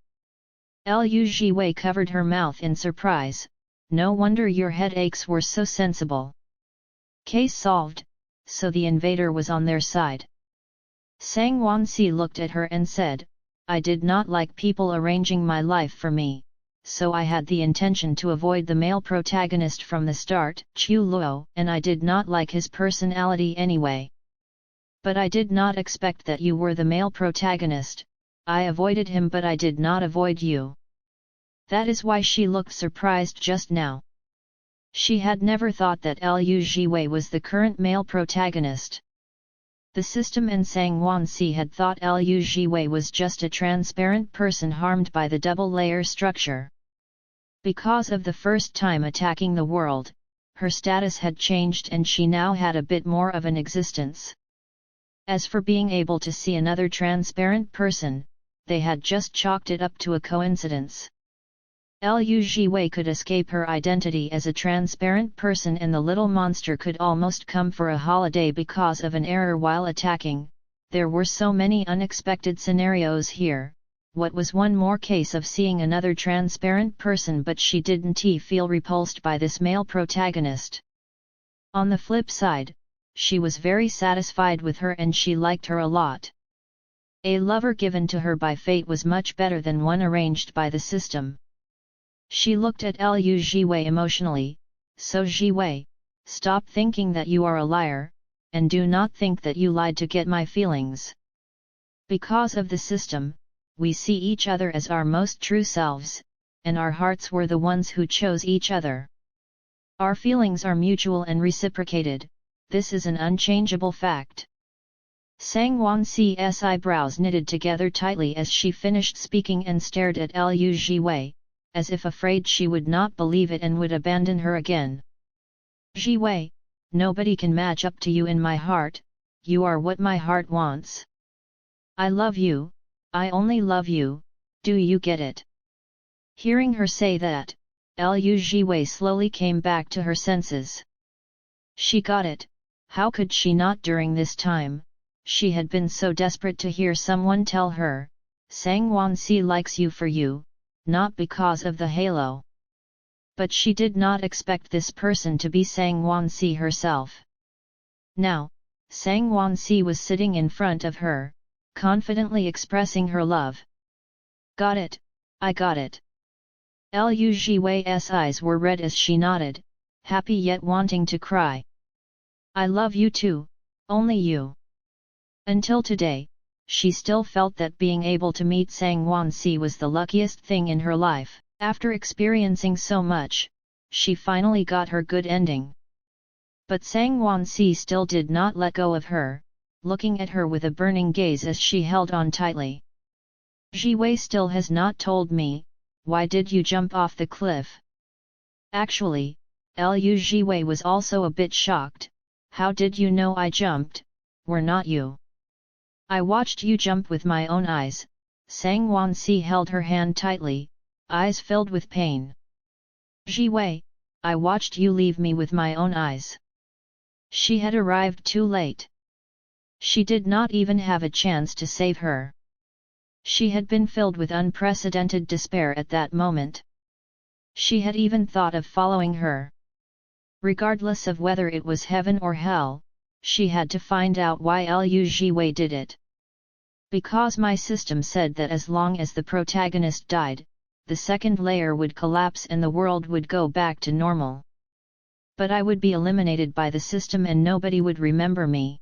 Liu Jiwei covered her mouth in surprise. No wonder your headaches were so sensible. Case solved, so the invader was on their side. Sang Wansi looked at her and said, I did not like people arranging my life for me, so I had the intention to avoid the male protagonist from the start, Chu Luo, and I did not like his personality anyway. But I did not expect that you were the male protagonist. I avoided him but I did not avoid you. That is why she looked surprised just now. She had never thought that Liu Jiwei was the current male protagonist. The system and Sang Wansi had thought Liu Jiwei was just a transparent person harmed by the double-layer structure. Because of the first time attacking the world, her status had changed and she now had a bit more of an existence. As for being able to see another transparent person, they had just chalked it up to a coincidence. Liu Jiwei could escape her identity as a transparent person and the little monster could almost come for a holiday because of an error while attacking. There were so many unexpected scenarios here. What was one more case of seeing another transparent person but she didn't feel repulsed by this male protagonist. On the flip side, she was very satisfied with her and she liked her a lot. A lover given to her by fate was much better than one arranged by the system. She looked at Liu Jiwei emotionally, so Jiwei, stop thinking that you are a liar, and do not think that you lied to get my feelings. Because of the system, we see each other as our most true selves, and our hearts were the ones who chose each other. Our feelings are mutual and reciprocated, this is an unchangeable fact. Sang Wansi's eyebrows knitted together tightly as she finished speaking and stared at Liu Jiwei, as if afraid she would not believe it and would abandon her again. Jiwei, nobody can match up to you in my heart, you are what my heart wants. I love you, I only love you, do you get it? Hearing her say that, Liu Jiwei slowly came back to her senses. She got it, how could she not during this time? She had been so desperate to hear someone tell her, Sang Wansi likes you for you, not because of the halo. But she did not expect this person to be Sang Wansi herself. Now, Sang Wansi was sitting in front of her, confidently expressing her love. Got it, I got it. Liu Jiwei's eyes were red as she nodded, happy yet wanting to cry. I love you too, only you. Until today, she still felt that being able to meet Sang Wansi was the luckiest thing in her life. After experiencing so much, she finally got her good ending. But Sang Wansi still did not let go of her, looking at her with a burning gaze as she held on tightly. Jiwei still has not told me, why did you jump off the cliff? Actually, Liu Jiwei was also a bit shocked. How did you know I jumped, were not you? I watched you jump with my own eyes. Sang Wansi held her hand tightly, eyes filled with pain. Jiwei, I watched you leave me with my own eyes. She had arrived too late. She did not even have a chance to save her. She had been filled with unprecedented despair at that moment. She had even thought of following her. Regardless of whether it was heaven or hell, she had to find out why Liu Jiwei did it. Because my system said that as long as the protagonist died, the second layer would collapse and the world would go back to normal. But I would be eliminated by the system and nobody would remember me.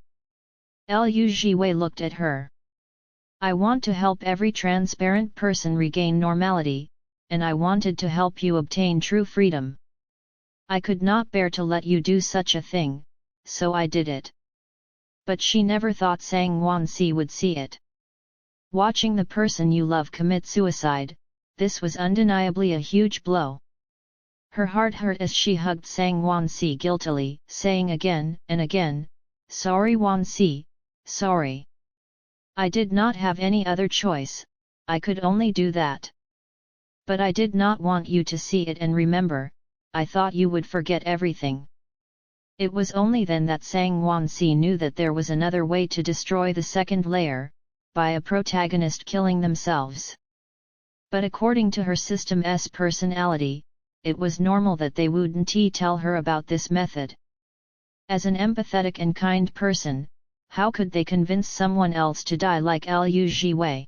Liu Jiwei looked at her. I want to help every transparent person regain normality, and I wanted to help you obtain true freedom. I could not bear to let you do such a thing, so I did it. But she never thought Sang Wansi would see it. Watching the person you love commit suicide, this was undeniably a huge blow. Her heart hurt as she hugged Sang Wansi guiltily, saying again and again, Sorry Wansi, sorry. I did not have any other choice, I could only do that. But I did not want you to see it and remember, I thought you would forget everything. It was only then that Sang Wansi knew that there was another way to destroy the second layer, by a protagonist killing themselves. But according to her system's personality, it was normal that they wouldn't tell her about this method. As an empathetic and kind person, how could they convince someone else to die like Liu Jiwei?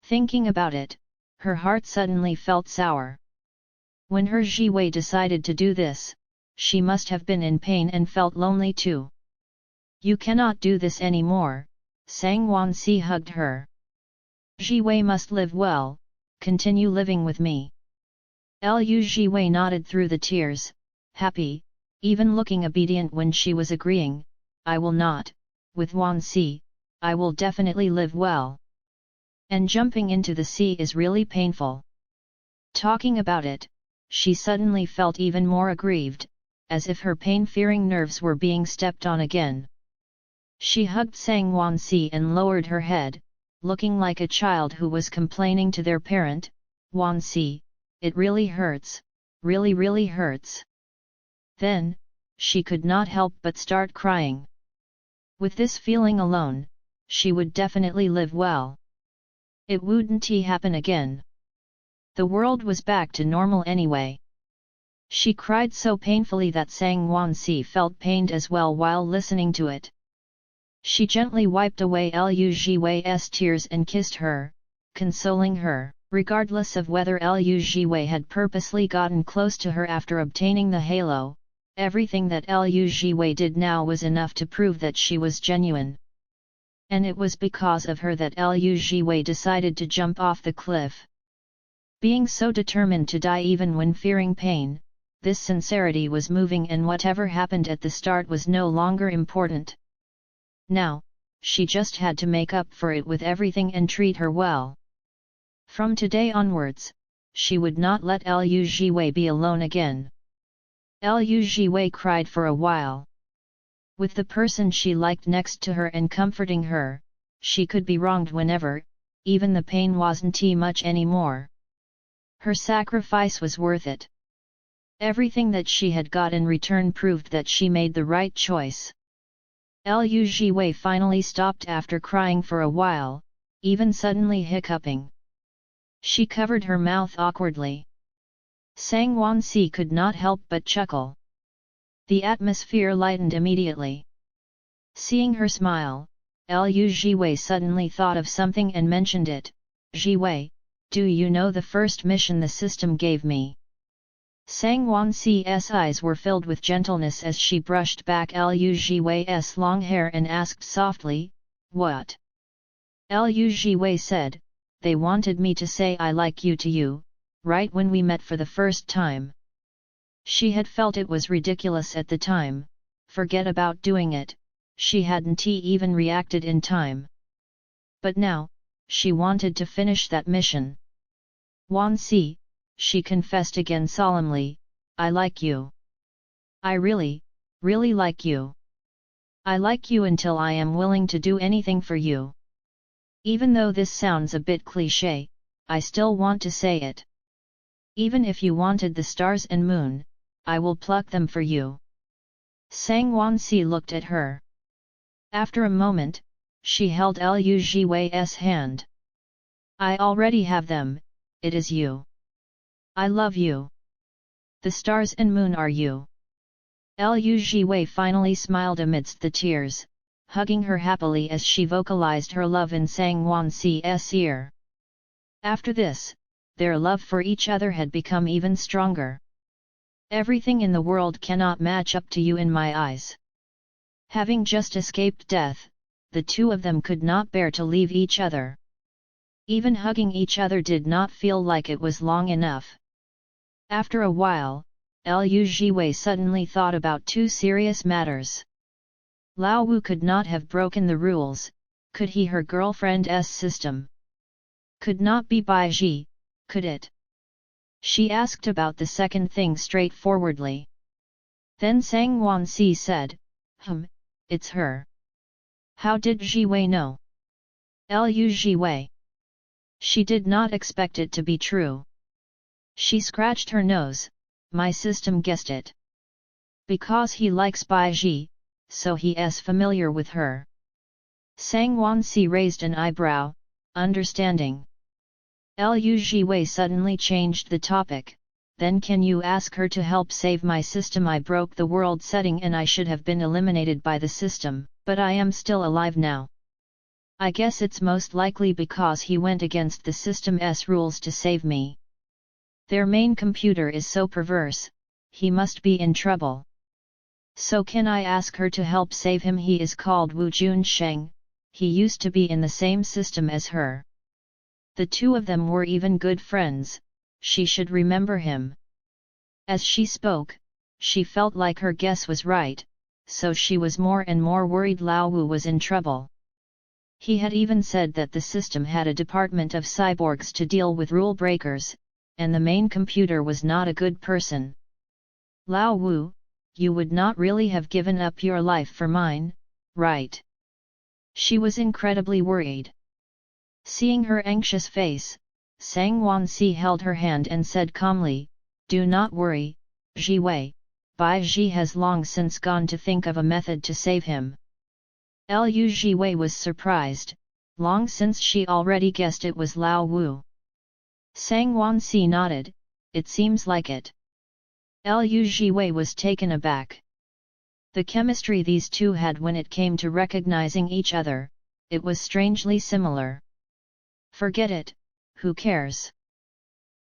Thinking about it, her heart suddenly felt sour. When her Jiwei decided to do this, she must have been in pain and felt lonely too. You cannot do this anymore, Sang Wansi hugged her. Jiwei must live well, continue living with me. Liu Jiwei nodded through the tears, happy, even looking obedient when she was agreeing, I will not, with Wansi, I will definitely live well. And jumping into the sea is really painful. Talking about it, she suddenly felt even more aggrieved, as if her pain-fearing nerves were being stepped on again. She hugged Sang Wansi and lowered her head, looking like a child who was complaining to their parent, Wansi, it really hurts, really hurts. Then, she could not help but start crying. With this feeling alone, she would definitely live well. It wouldn't happen again. The world was back to normal anyway. She cried so painfully that Sang Wansi felt pained as well while listening to it. She gently wiped away Liu Jiwei's tears and kissed her, consoling her. Regardless of whether Liu Jiwei had purposely gotten close to her after obtaining the halo, everything that Liu Jiwei did now was enough to prove that she was genuine. And it was because of her that Liu Jiwei decided to jump off the cliff. Being so determined to die even when fearing pain, this sincerity was moving and whatever happened at the start was no longer important. Now, she just had to make up for it with everything and treat her well. From today onwards, she would not let Liu Jiwei be alone again. Liu Jiwei cried for a while. With the person she liked next to her and comforting her, she could be wronged whenever, even the pain wasn't much anymore. Her sacrifice was worth it. Everything that she had got in return proved that she made the right choice. Liu Jiwei finally stopped after crying for a while, even suddenly hiccuping. She covered her mouth awkwardly. Sang Wansi could not help but chuckle. The atmosphere lightened immediately. Seeing her smile, Liu Jiwei suddenly thought of something and mentioned it. Jiwei, do you know the first mission the system gave me? Sang Wansi's eyes were filled with gentleness as she brushed back Liu Jiwei's long hair and asked softly, what? Liu Jiwei said, they wanted me to say I like you to you, right when we met for the first time. She had felt it was ridiculous at the time, forget about doing it, she hadn't even reacted in time. But now, she wanted to finish that mission. Wansi, she confessed again solemnly, I like you. I really, really like you. I like you until I am willing to do anything for you. Even though this sounds a bit cliché, I still want to say it. Even if you wanted the stars and moon, I will pluck them for you. Sang Wansi looked at her. After a moment, she held Liu Jiwei's hand. I already have them, it is you. I love you. The stars and moon are you. Liu Jiwei finally smiled amidst the tears, hugging her happily as she vocalized her love in Sang Wansi's ear. After this, their love for each other had become even stronger. Everything in the world cannot match up to you in my eyes. Having just escaped death, the two of them could not bear to leave each other. Even hugging each other did not feel like it was long enough. After a while, Liu Jiwei suddenly thought about two serious matters. Lao Wu could not have broken the rules, could he her girlfriend's system? Could not be Bai Ji, could it? She asked about the second thing straightforwardly. Then Sang Wansi said, it's her. How did Jiwei know? Liu Jiwei. She did not expect it to be true. She scratched her nose, my system guessed it. Because he likes Bai Ji, so he is familiar with her. Sang Wansi raised an eyebrow, understanding. Liu Jiwei suddenly changed the topic, then can you ask her to help save my system? I broke the world setting and I should have been eliminated by the system, but I am still alive now. I guess it's most likely because he went against the system's rules to save me. Their main computer is so perverse, he must be in trouble. So can I ask her to help save him? He is called Wu Junsheng, he used to be in the same system as her. The two of them were even good friends, she should remember him. As she spoke, she felt like her guess was right, so she was more and more worried Lao Wu was in trouble. He had even said that the system had a department of cyborgs to deal with rule breakers, and the main computer was not a good person. Lao Wu, you would not really have given up your life for mine, right? She was incredibly worried. Seeing her anxious face, Sang Wansi held her hand and said calmly, do not worry, Jiwei, Bai Ji has long since gone to think of a method to save him. Liu Jiwei was surprised, long since she already guessed it was Lao Wu. Sang Wansi nodded, it seems like it. Liu Jiwei was taken aback. The chemistry these two had when it came to recognizing each other, it was strangely similar. Forget it, who cares?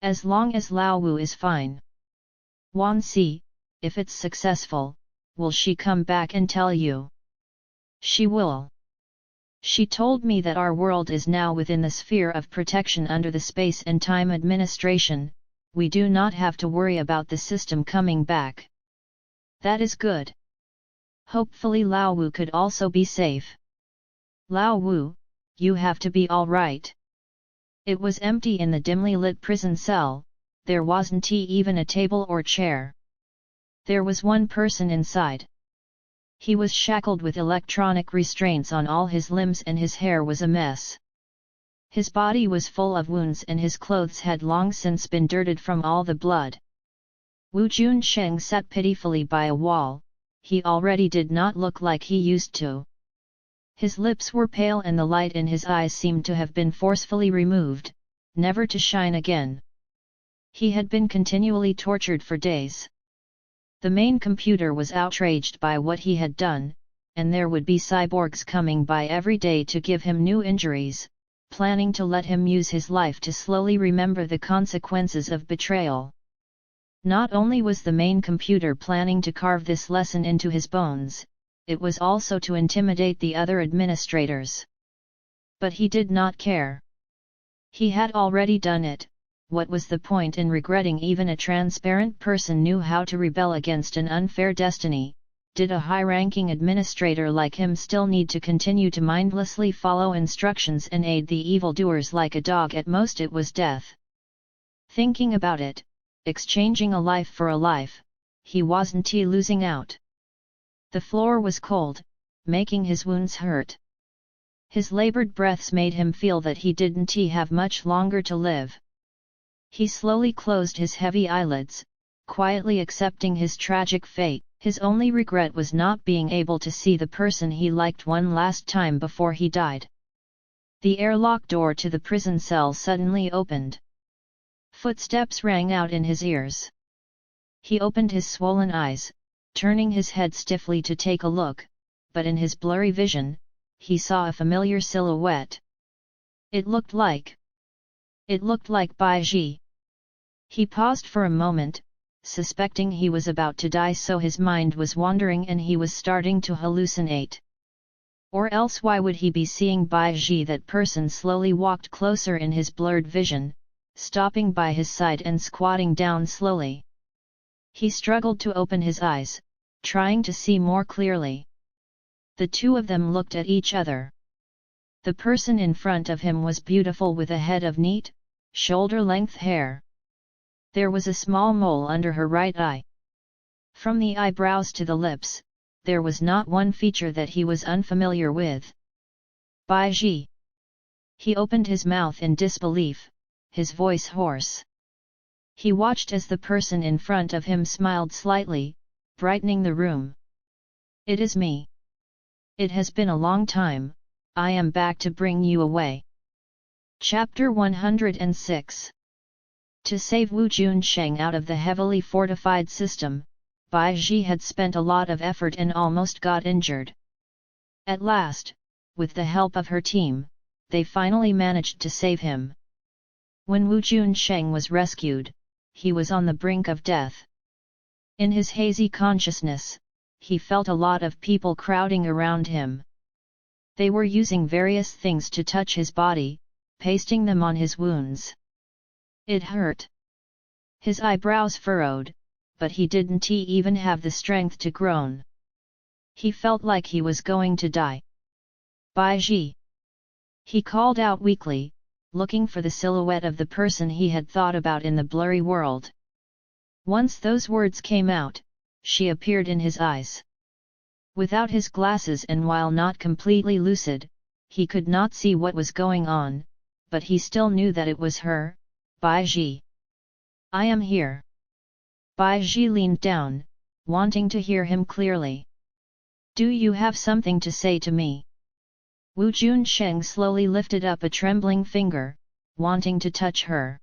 As long as Lao Wu is fine. Wansi, if it's successful, will she come back and tell you? She will. She told me that our world is now within the sphere of protection under the Space and Time Administration, we do not have to worry about the system coming back. That is good. Hopefully Lao Wu could also be safe. Lao Wu, you have to be all right. It was empty in the dimly lit prison cell, there wasn't even a table or chair. There was one person inside. He was shackled with electronic restraints on all his limbs and his hair was a mess. His body was full of wounds and his clothes had long since been dirted from all the blood. Wu Junsheng sat pitifully by a wall, he already did not look like he used to. His lips were pale and the light in his eyes seemed to have been forcefully removed, never to shine again. He had been continually tortured for days. The main computer was outraged by what he had done, and there would be cyborgs coming by every day to give him new injuries, planning to let him use his life to slowly remember the consequences of betrayal. Not only was the main computer planning to carve this lesson into his bones, it was also to intimidate the other administrators. But he did not care. He had already done it. What was the point in regretting? Even a transparent person knew how to rebel against an unfair destiny. Did a high-ranking administrator like him still need to continue to mindlessly follow instructions and aid the evildoers like a dog? At most it was death. Thinking about it, exchanging a life for a life, he wasn't losing out. The floor was cold, making his wounds hurt. His labored breaths made him feel that he didn't have much longer to live. He slowly closed his heavy eyelids, quietly accepting his tragic fate. His only regret was not being able to see the person he liked one last time before he died. The airlock door to the prison cell suddenly opened. Footsteps rang out in his ears. He opened his swollen eyes, turning his head stiffly to take a look, but in his blurry vision, he saw a familiar silhouette. It looked like Bai Ji. He paused for a moment, suspecting he was about to die, so his mind was wandering and he was starting to hallucinate. Or else why would he be seeing Bai Ji? That person slowly walked closer in his blurred vision, stopping by his side and squatting down slowly. He struggled to open his eyes, trying to see more clearly. The two of them looked at each other. The person in front of him was beautiful with a head of neat, shoulder-length hair. There was a small mole under her right eye. From the eyebrows to the lips, there was not one feature that he was unfamiliar with. Bai Ji. He opened his mouth in disbelief, his voice hoarse. He watched as the person in front of him smiled slightly, brightening the room. It is me. It has been a long time, I am back to bring you away. Chapter 106. To save Wu Junsheng out of the heavily fortified system, Bai Ji had spent a lot of effort and almost got injured. At last, with the help of her team, they finally managed to save him. When Wu Junsheng was rescued, he was on the brink of death. In his hazy consciousness, he felt a lot of people crowding around him. They were using various things to touch his body, pasting them on his wounds. It hurt. His eyebrows furrowed, but he didn't even have the strength to groan. He felt like he was going to die. Bai Ji. He called out weakly, looking for the silhouette of the person he had thought about in the blurry world. Once those words came out, she appeared in his eyes. Without his glasses and while not completely lucid, he could not see what was going on, but he still knew that it was her, Bai Ji. I am here. Bai Ji leaned down, wanting to hear him clearly. Do you have something to say to me? Wu Junsheng slowly lifted up a trembling finger, wanting to touch her.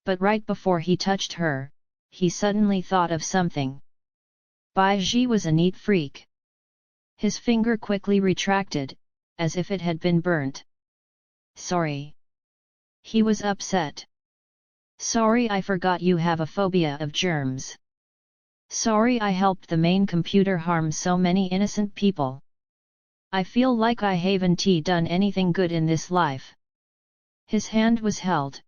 But right before he touched her, he suddenly thought of something. Bai Ji was a neat freak. His finger quickly retracted, as if it had been burnt. Sorry. He was upset. Sorry, I forgot you have a phobia of germs. Sorry I helped the main computer harm so many innocent people. I feel like I haven't done anything good in this life. His hand was held.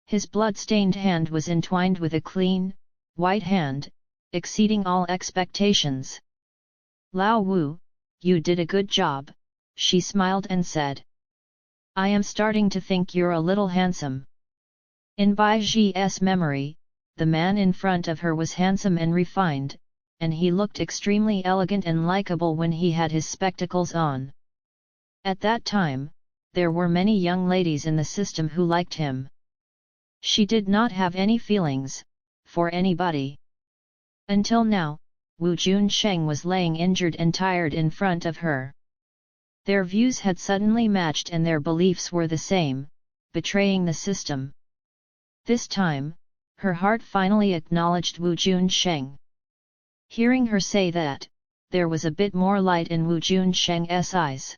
His blood-stained hand was entwined with a clean, white hand, exceeding all expectations. Lao Wu, you did a good job, she smiled and said. I am starting to think you're a little handsome. In Bai Ji's memory, the man in front of her was handsome and refined, and he looked extremely elegant and likable when he had his spectacles on. At that time, there were many young ladies in the system who liked him. She did not have any feelings for anybody. Until now, Wu Junsheng was laying injured and tired in front of her. Their views had suddenly matched and their beliefs were the same, betraying the system. This time, her heart finally acknowledged Wu Junsheng. Hearing her say that, there was a bit more light in Wu Junsheng's eyes.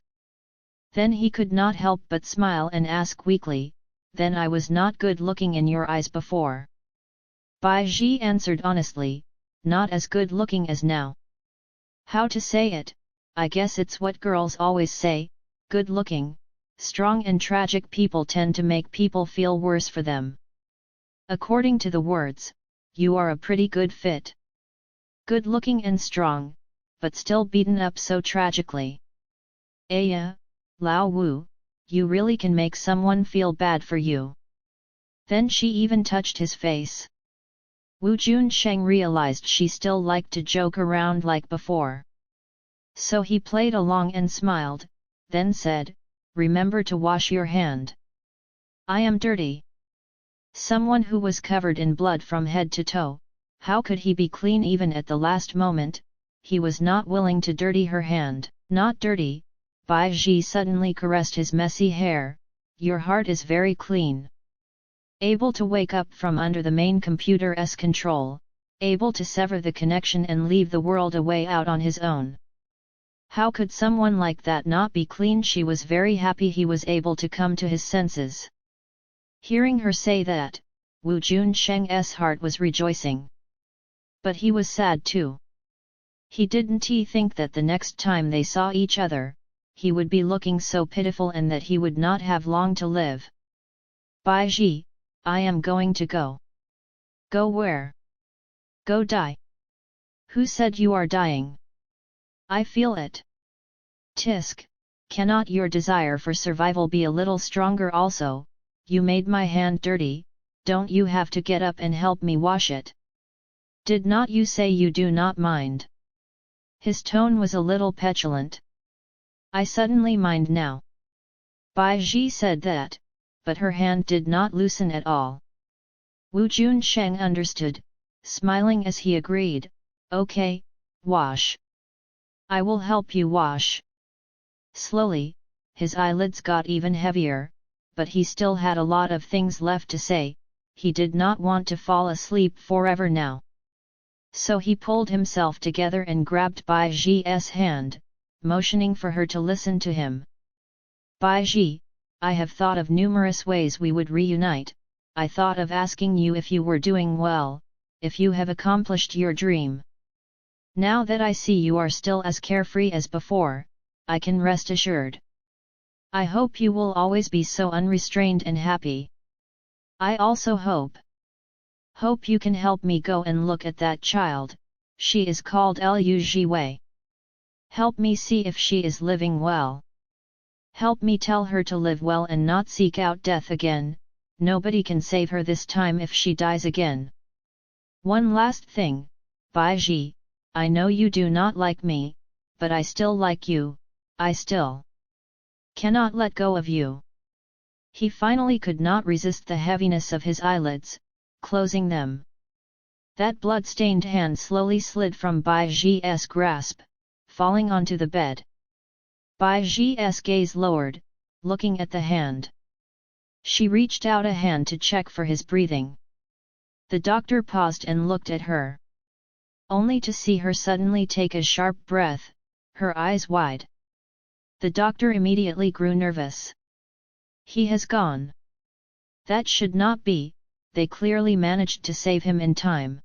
Then he could not help but smile and ask weakly, "Then I was not good looking in your eyes before?" Bai Ji answered honestly, "Not as good looking as now." "How to say it? I guess it's what girls always say, good looking, strong and tragic people tend to make people feel worse for them. According to the words, you are a pretty good fit. Good looking and strong, but still beaten up so tragically. Yeah, Lao Wu, you really can make someone feel bad for you." Then she even touched his face. Wu Junsheng realized she still liked to joke around like before. So he played along and smiled, then said, "Remember to wash your hand. I am dirty." Someone who was covered in blood from head to toe, how could he be clean even at the last moment? He was not willing to dirty her hand. "Not dirty," Bai Ji suddenly caressed his messy hair, "your heart is very clean. Able to wake up from under the main computer's control, able to sever the connection and leave the world away out on his own. How could someone like that not be clean?" She was very happy he was able to come to his senses. Hearing her say that, Wu Junsheng's heart was rejoicing. But he was sad too. He didn't think that the next time they saw each other, he would be looking so pitiful and that he would not have long to live. "Bai Ji, I am going to go." "Go where?" "Go die." "Who said you are dying?" "I feel it." "Tisk, cannot your desire for survival be a little stronger also? You made my hand dirty, don't you have to get up and help me wash it? Did not you say you do not mind?" His tone was a little petulant. "I suddenly mind now." Bai Ji said that, but her hand did not loosen at all. Wu Junsheng understood, smiling as he agreed, "Okay, wash. I will help you wash." Slowly, his eyelids got even heavier, but he still had a lot of things left to say. He did not want to fall asleep forever now. So he pulled himself together and grabbed Bai Ji's hand, motioning for her to listen to him. "Bai Ji, I have thought of numerous ways we would reunite. I thought of asking you if you were doing well, if you have accomplished your dream. Now that I see you are still as carefree as before, I can rest assured. I hope you will always be so unrestrained and happy. I also hope you can help me go and look at that child, she is called Liu Jiwei. Help me see if she is living well. Help me tell her to live well and not seek out death again, nobody can save her this time if she dies again. One last thing, Bai Ji, I know you do not like me, but I still like you, I still cannot let go of you." He finally could not resist the heaviness of his eyelids, closing them. That blood-stained hand slowly slid from Bai Ji's grasp, falling onto the bed. Bai Ji's gaze lowered, looking at the hand. She reached out a hand to check for his breathing. The doctor paused and looked at her. Only to see her suddenly take a sharp breath, her eyes wide. The doctor immediately grew nervous. He has gone. That should not be, they clearly managed to save him in time.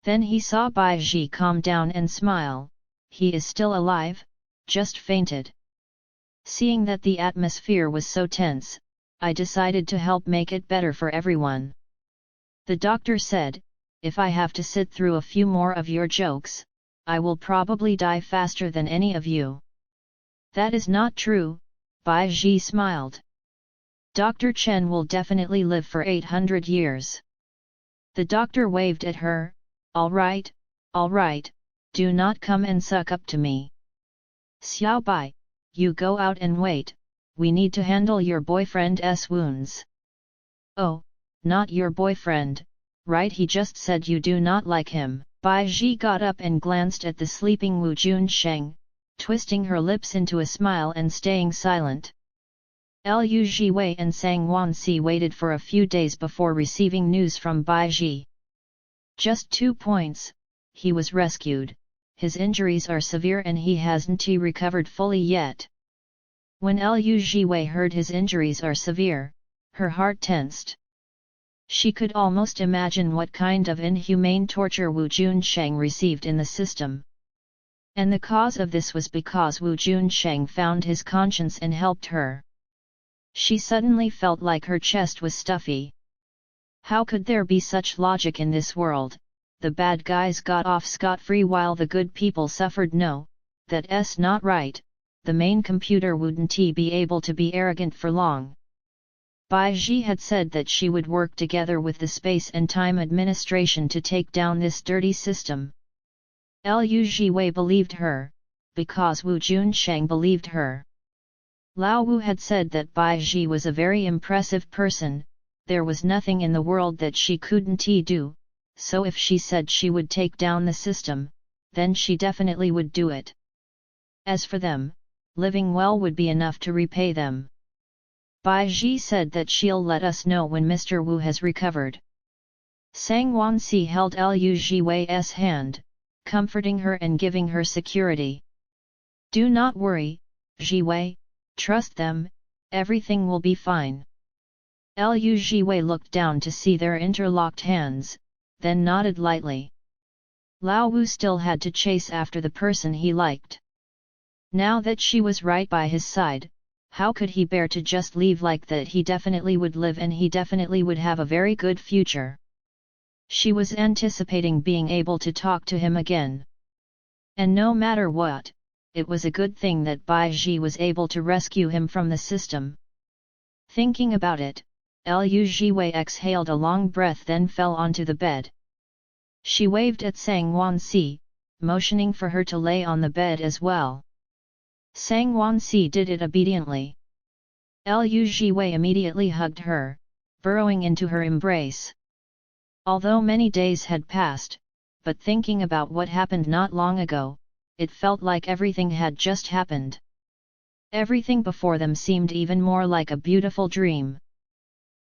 Then he saw Bai Ji calm down and smile, he is still alive, just fainted. Seeing that the atmosphere was so tense, I decided to help make it better for everyone. The doctor said, if I have to sit through a few more of your jokes, I will probably die faster than any of you. That is not true, Bai Ji smiled. Dr. Chen will definitely live for 800 years. The doctor waved at her, all right, do not come and suck up to me. Xiao Bai, you go out and wait, we need to handle your boyfriend's wounds. Oh, not your boyfriend, right? He just said you do not like him. Bai Ji got up and glanced at the sleeping Wu Junsheng, twisting her lips into a smile and staying silent. Liu Jiwei and Sang Wansi waited for a few days before receiving news from Bai Ji. Just 2 points, he was rescued, his injuries are severe and he hasn't recovered fully yet. When Liu Jiwei heard his injuries are severe, her heart tensed. She could almost imagine what kind of inhumane torture Wu Junsheng received in the system. And the cause of this was because Wu Junsheng found his conscience and helped her. She suddenly felt like her chest was stuffy. How could there be such logic in this world? The bad guys got off scot-free while the good people suffered. No, that's not right. The main computer wouldn't be able to be arrogant for long. Bai Ji had said that she would work together with the Space and Time Administration to take down this dirty system. Liu Jiwei believed her, because Wu Junsheng believed her. Lao Wu had said that Bai Ji was a very impressive person, there was nothing in the world that she couldn't do, so if she said she would take down the system, then she definitely would do it. As for them, living well would be enough to repay them. Bai Ji said that she'll let us know when Mr. Wu has recovered. Sang Wansi held Liu Jiwei's hand, comforting her and giving her security. Do not worry, Jiwei, trust them, everything will be fine. Liu Jiwei looked down to see their interlocked hands, then nodded lightly. Lao Wu still had to chase after the person he liked. Now that she was right by his side, how could he bear to just leave like that? He definitely would live and he definitely would have a very good future. She was anticipating being able to talk to him again. And no matter what, it was a good thing that Bai Ji was able to rescue him from the system. Thinking about it, Liu Jiwei exhaled a long breath then fell onto the bed. She waved at Sang Wansi, motioning for her to lay on the bed as well. Sang Wansi did it obediently. Liu Jiwei immediately hugged her, burrowing into her embrace. Although many days had passed, but thinking about what happened not long ago, it felt like everything had just happened. Everything before them seemed even more like a beautiful dream.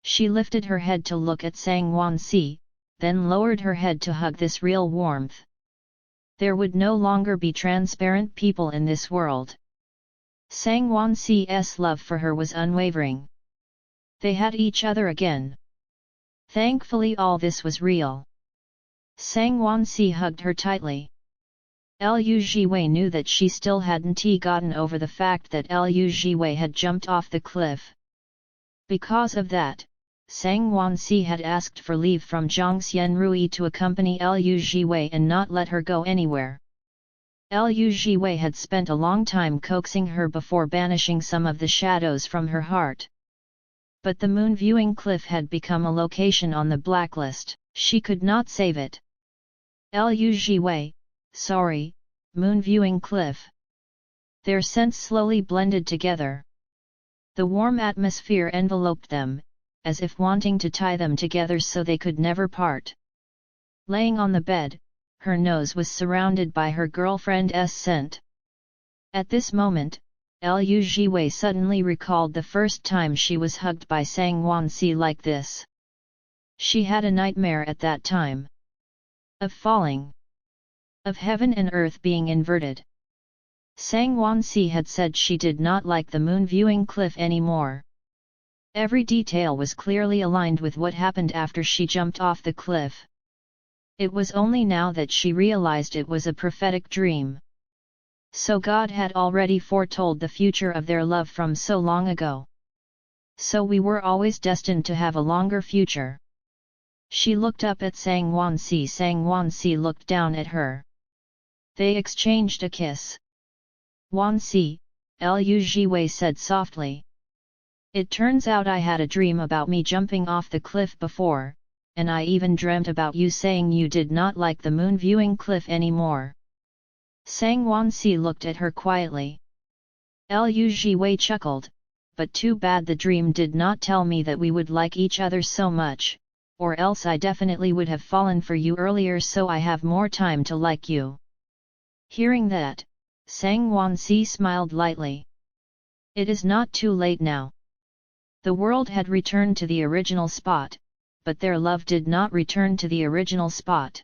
She lifted her head to look at Sang Wansi, then lowered her head to hug this real warmth. There would no longer be transparent people in this world. Sang Wansi's love for her was unwavering. They had each other again. Thankfully all this was real. Sang Wansi hugged her tightly. Liu Jiwei knew that she still hadn't gotten over the fact that Liu Jiwei had jumped off the cliff. Because of that, Sang Wansi had asked for leave from Zhang Xianrui to accompany Liu Jiwei and not let her go anywhere. Liu Jiwei had spent a long time coaxing her before banishing some of the shadows from her heart. But the moon-viewing cliff had become a location on the blacklist, she could not save it. Liu Jiwei, sorry, moon-viewing cliff. Their scents slowly blended together. The warm atmosphere enveloped them, as if wanting to tie them together so they could never part. Laying on the bed, her nose was surrounded by her girlfriend's scent. At this moment, Liu Jiwei suddenly recalled the first time she was hugged by Sang Wansi like this. She had a nightmare at that time. Of falling. Of heaven and earth being inverted. Sang Wansi had said she did not like the moon-viewing cliff anymore. Every detail was clearly aligned with what happened after she jumped off the cliff. It was only now that she realized it was a prophetic dream. So God had already foretold the future of their love from so long ago. So we were always destined to have a longer future. She looked up at Sang Wansi. Sang Wansi looked down at her. They exchanged a kiss. Wansi, Liu Jiwei said softly. It turns out I had a dream about me jumping off the cliff before, and I even dreamt about you saying you did not like the moon-viewing cliff anymore. Sang Wansi looked at her quietly. Lu Jiwei chuckled, but too bad the dream did not tell me that we would like each other so much, or else I definitely would have fallen for you earlier so I have more time to like you. Hearing that, Sang Wansi smiled lightly. It is not too late now. The world had returned to the original spot, but their love did not return to the original spot.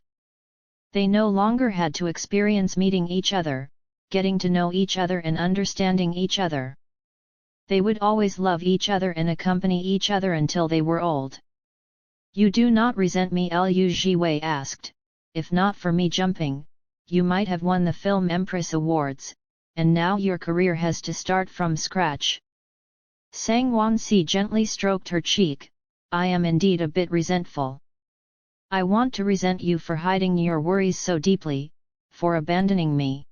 They no longer had to experience meeting each other, getting to know each other and understanding each other. They would always love each other and accompany each other until they were old. You do not resent me? Lu Jiwei asked. If not for me jumping, you might have won the Film Empress Awards, and now your career has to start from scratch. Sang Wansi gently stroked her cheek. I am indeed a bit resentful. I want to resent you for hiding your worries so deeply, for abandoning me.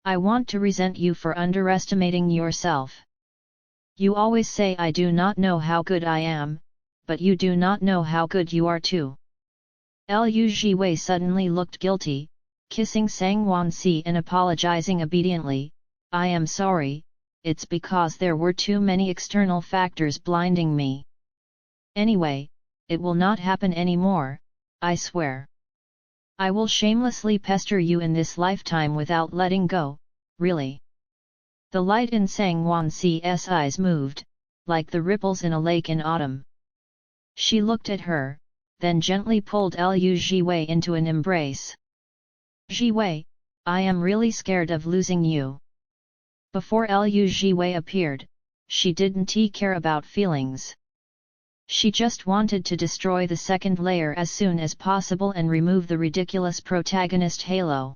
I want to resent you for underestimating yourself. You always say I do not know how good I am, but you do not know how good you are too. Lu Jiwei suddenly looked guilty, kissing Sang Wansi and apologizing obediently. I am sorry, it's because there were too many external factors blinding me. Anyway, it will not happen anymore, I swear. I will shamelessly pester you in this lifetime without letting go, really. The light in Sang Wansi's eyes moved, like the ripples in a lake in autumn. She looked at her, then gently pulled Lu Jiwei into an embrace. Jiwei, I am really scared of losing you. Before Lu Jiwei appeared, she didn't care about feelings. She just wanted to destroy the second layer as soon as possible and remove the ridiculous protagonist halo.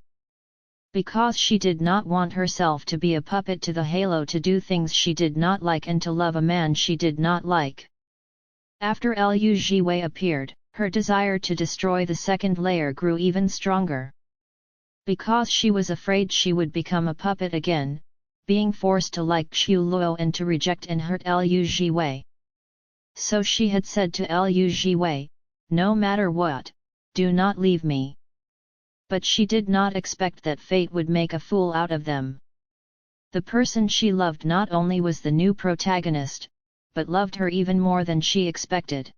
Because she did not want herself to be a puppet to the halo, to do things she did not like and to love a man she did not like. After Lu Jiwei appeared, her desire to destroy the second layer grew even stronger. Because she was afraid she would become a puppet again, being forced to like Xu Luo and to reject and hurt Lu Jiwei. So she had said to Lu Jiwei, no matter what, do not leave me. But she did not expect that fate would make a fool out of them. The person she loved not only was the new protagonist, but loved her even more than she expected.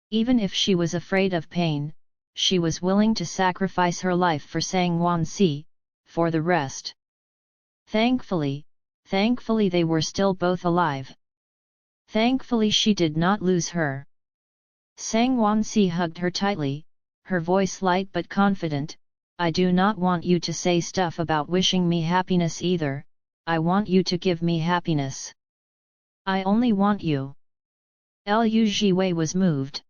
Even if she was afraid of pain, she was willing to sacrifice her life for Sang Wansi, for the rest. Thankfully they were still both alive. Thankfully she did not lose her. Sang Wansi hugged her tightly, her voice light but confident. I do not want you to say stuff about wishing me happiness either, I want you to give me happiness. I only want you. Lu Jiwei was moved.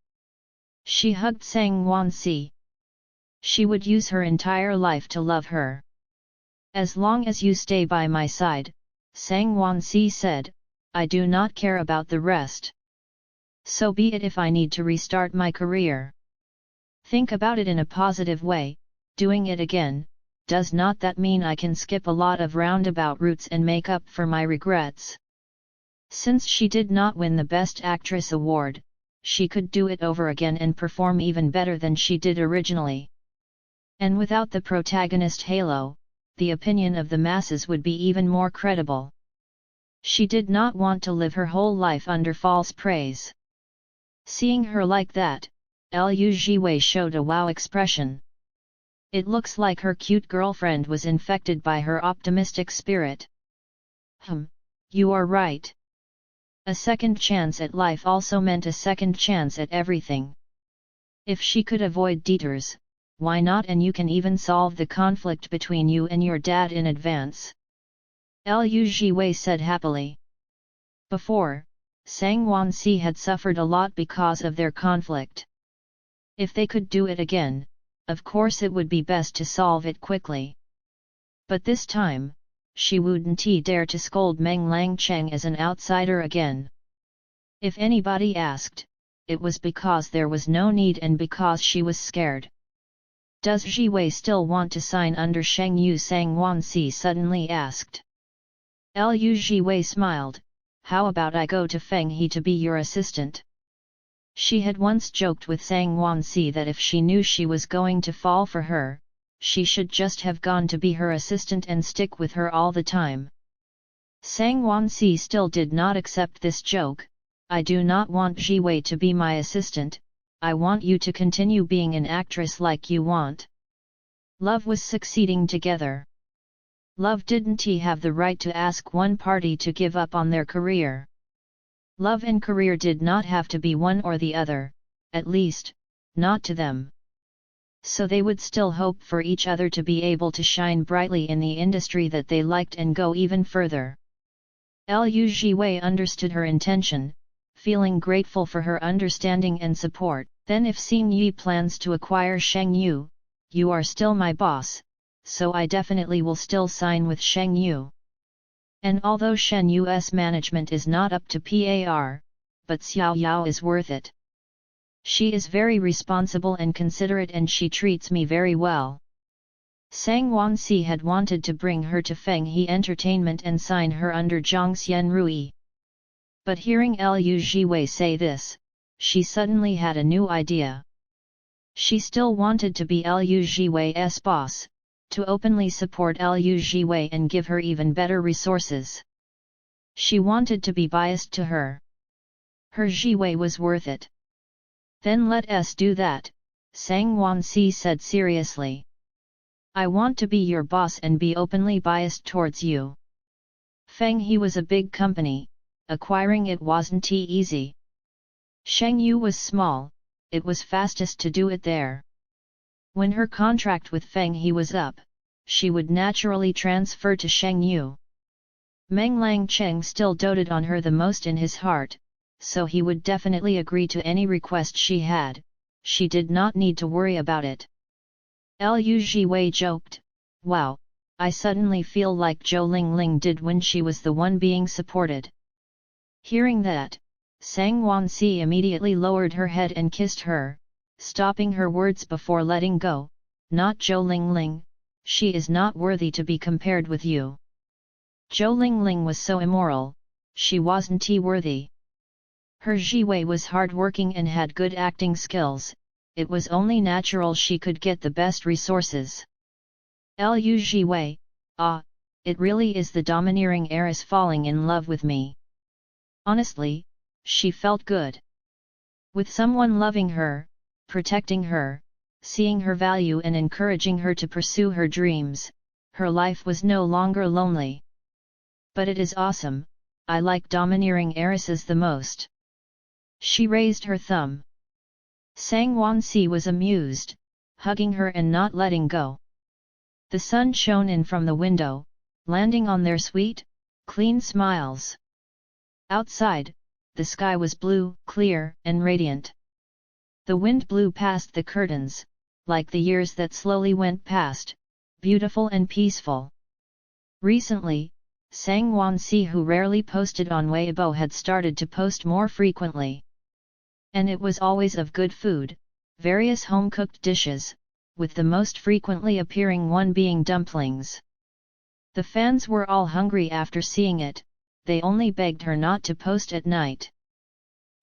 She hugged Sang Wansi. She would use her entire life to love her. As long as you stay by my side, Sang Wansi said, I do not care about the rest. So be it if I need to restart my career. Think about it in a positive way, doing it again, does not that mean I can skip a lot of roundabout routes and make up for my regrets? Since she did not win the Best Actress award, she could do it over again and perform even better than she did originally. And without the protagonist halo, the opinion of the masses would be even more credible. She did not want to live her whole life under false praise. Seeing her like that, Lu Jiwei showed a wow expression. It looks like her cute girlfriend was infected by her optimistic spirit. You are right. A second chance at life also meant a second chance at everything. If she could avoid detours, why not? And you can even solve the conflict between you and your dad in advance. Lu Jiwei said happily. Before, Sang Wansi had suffered a lot because of their conflict. If they could do it again, of course it would be best to solve it quickly. But this time, she wouldn't dare to scold Meng Langcheng as an outsider again. If anybody asked, it was because there was no need and because she was scared. Does Jiwei still want to sign under Sheng Yu? Sang Wansi suddenly asked. Lu Jiwei smiled, how about I go to Feng He to be your assistant? She had once joked with Sang Wansi that if she knew she was going to fall for her, she should just have gone to be her assistant and stick with her all the time. Sang Wansi still did not accept this joke. I do not want Ji Wei to be my assistant, I want you to continue being an actress like you want. Love was succeeding together. Love didn't have the right to ask one party to give up on their career. Love and career did not have to be one or the other, at least, not to them. So they would still hope for each other to be able to shine brightly in the industry that they liked and go even further. Liu Jiwei understood her intention, feeling grateful for her understanding and support. Then if Xing Yi plans to acquire Sheng Yu, you are still my boss, so I definitely will still sign with Sheng Yu. And although Shen Yu's management is not up to par, but Xiao Yao is worth it. She is very responsible and considerate and she treats me very well. Sang Wansi had wanted to bring her to Feng He Entertainment and sign her under Zhang Xianrui. But hearing Liu Jiwei say this, she suddenly had a new idea. She still wanted to be Liu Jiwei's boss, to openly support Liu Jiwei and give her even better resources. She wanted to be biased to her. Her Jiwei was worth it. Then let us do that, Sang Wansi said seriously. I want to be your boss and be openly biased towards you. Feng He was a big company, acquiring it wasn't easy. Sheng Yu was small, it was fastest to do it there. When her contract with Feng He was up, she would naturally transfer to Sheng Yu. Meng Langcheng still doted on her the most in his heart, so he would definitely agree to any request she had, she did not need to worry about it. Liu Jiwei joked, wow, I suddenly feel like Zhou Lingling did when she was the one being supported. Hearing that, Sang Wansi immediately lowered her head and kissed her, stopping her words before letting go, not Zhou Lingling, she is not worthy to be compared with you. Zhou Lingling was so immoral, she wasn't worthy. Her Jiwei was hardworking and had good acting skills, it was only natural she could get the best resources. Liu Jiwei, it really is the domineering heiress falling in love with me. Honestly, she felt good. With someone loving her, protecting her, seeing her value and encouraging her to pursue her dreams, her life was no longer lonely. But it is awesome, I like domineering heiresses the most. She raised her thumb. Sang Wansi was amused, hugging her and not letting go. The sun shone in from the window, landing on their sweet, clean smiles. Outside, the sky was blue, clear, and radiant. The wind blew past the curtains, like the years that slowly went past, beautiful and peaceful. Recently, Sang Wansi, who rarely posted on Weibo, had started to post more frequently. And it was always of good food, various home-cooked dishes, with the most frequently appearing one being dumplings. The fans were all hungry after seeing it, they only begged her not to post at night.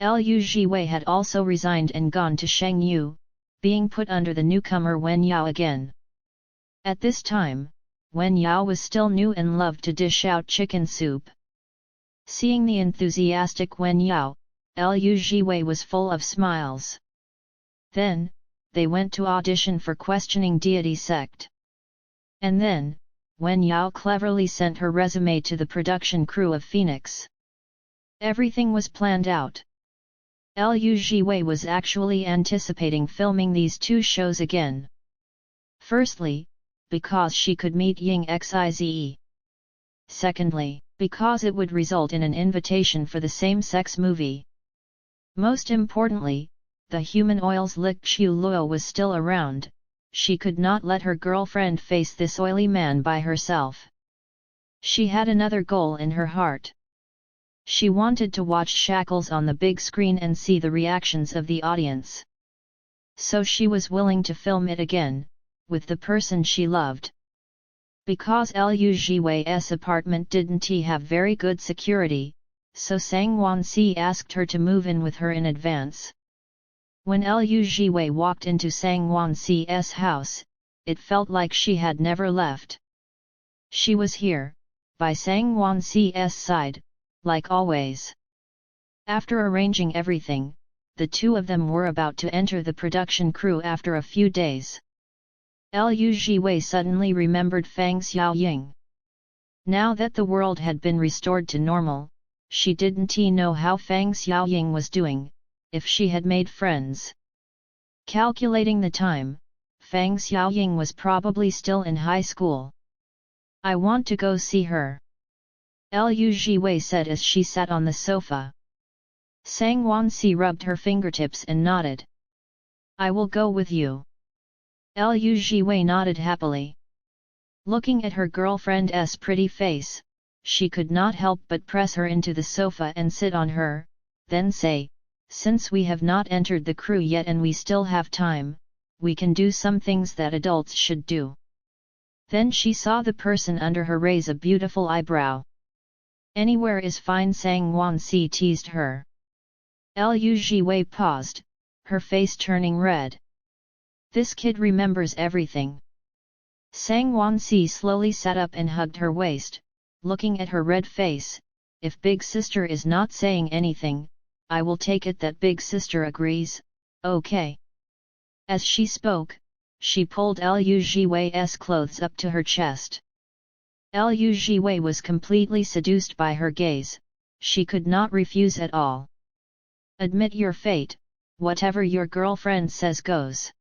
Liu Jiwei had also resigned and gone to Sheng Yu, being put under the newcomer Wen Yao again. At this time, Wen Yao was still new and loved to dish out chicken soup. Seeing the enthusiastic Wen Yao, Liu Jiwei was full of smiles. Then, they went to audition for Questioning Deity Sect. And then, Wen Yao cleverly sent her resume to the production crew of Phoenix. Everything was planned out. Liu Jiwei was actually anticipating filming these two shows again. Firstly, because she could meet Ying Xize. Secondly, because it would result in an invitation for the same-sex movie. Most importantly, the human oil's Lik Qiu Luo was still around, she could not let her girlfriend face this oily man by herself. She had another goal in her heart. She wanted to watch Shackles on the big screen and see the reactions of the audience. So she was willing to film it again, with the person she loved. Because Liu Jiwei's apartment didn't have very good security, so Sang Wansi asked her to move in with her in advance. When Liu Jiwei walked into Sang Wansi's house, it felt like she had never left. She was here, by Sang Wanxi's side, like always. After arranging everything, the two of them were about to enter the production crew after a few days. Liu Jiwei suddenly remembered Fang Xiaoying. Now that the world had been restored to normal, she didn't know how Fang Xiaoying was doing, if she had made friends. Calculating the time, Fang Xiaoying was probably still in high school. I want to go see her, Liu Jiwei said as she sat on the sofa. Sang Wanxi rubbed her fingertips and nodded. I will go with you. Liu Jiwei nodded happily. Looking at her girlfriend's pretty face, she could not help but press her into the sofa and sit on her, then say, since we have not entered the crew yet and we still have time, we can do some things that adults should do. Then she saw the person under her raise a beautiful eyebrow. Anywhere is fine, Sang Wanxi teased her. Liu Jiwei paused, her face turning red. This kid remembers everything. Sang Wanxi slowly sat up and hugged her waist, looking at her red face. If big sister is not saying anything, I will take it that big sister agrees, okay. As she spoke, she pulled Liu Jiwei's clothes up to her chest. Liu Jiwei was completely seduced by her gaze, she could not refuse at all. Admit your fate, whatever your girlfriend says goes.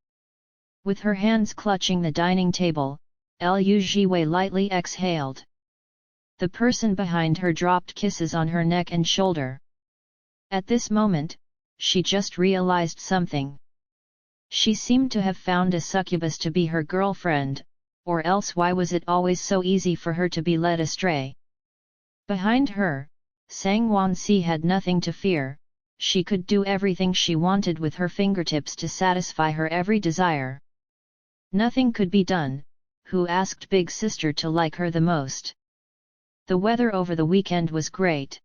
With her hands clutching the dining table, Liu Jiwei lightly exhaled. The person behind her dropped kisses on her neck and shoulder. At this moment, she just realized something. She seemed to have found a succubus to be her girlfriend, or else why was it always so easy for her to be led astray? Behind her, Sang Wanxi had nothing to fear, she could do everything she wanted with her fingertips to satisfy her every desire. Nothing could be done. Who asked big sister to like her the most? The weather over the weekend was great.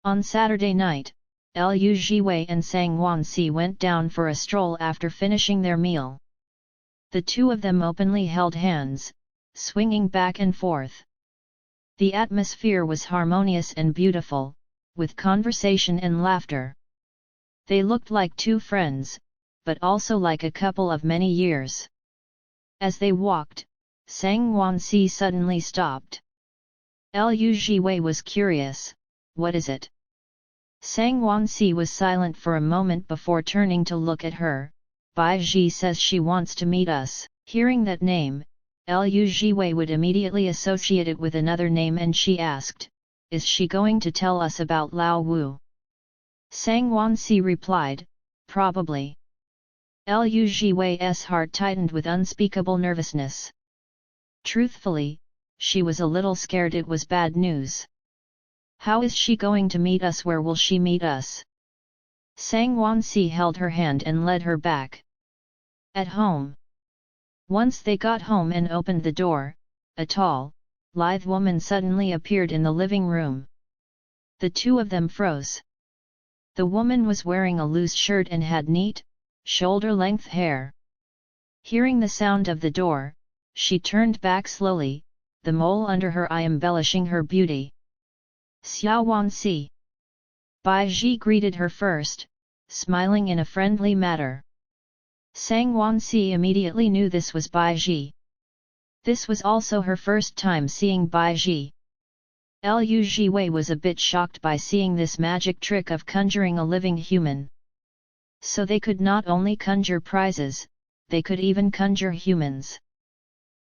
On Saturday night, Liu Jiwei and Sang Wanxi went down for a stroll after finishing their meal. The two of them openly held hands, swinging back and forth. The atmosphere was harmonious and beautiful, with conversation and laughter. They looked like two friends, but also like a couple of many years. As they walked, Sang Wanxi suddenly stopped. Liu Jiwei was curious, what is it? Sang Wanxi was silent for a moment before turning to look at her. Bai Ji says she wants to meet us. Hearing that name, Liu Jiwei would immediately associate it with another name and she asked, is she going to tell us about Lao Wu? Sang Wanxi replied, probably. Liu Jiwei's heart tightened with unspeakable nervousness. Truthfully, she was a little scared it was bad news. How is she going to meet us? Where will she meet us? Sang Wanxi held her hand and led her back. At home. Once they got home and opened the door, a tall, lithe woman suddenly appeared in the living room. The two of them froze. The woman was wearing a loose shirt and had neat, shoulder-length hair. Hearing the sound of the door, she turned back slowly, the mole under her eye embellishing her beauty. Xiao Wanxi. Bai Ji greeted her first, smiling in a friendly manner. Sang Wanxi immediately knew this was Bai Ji. This was also her first time seeing Bai Ji. Liu Jiwei was a bit shocked by seeing this magic trick of conjuring a living human. So they could not only conjure prizes, they could even conjure humans.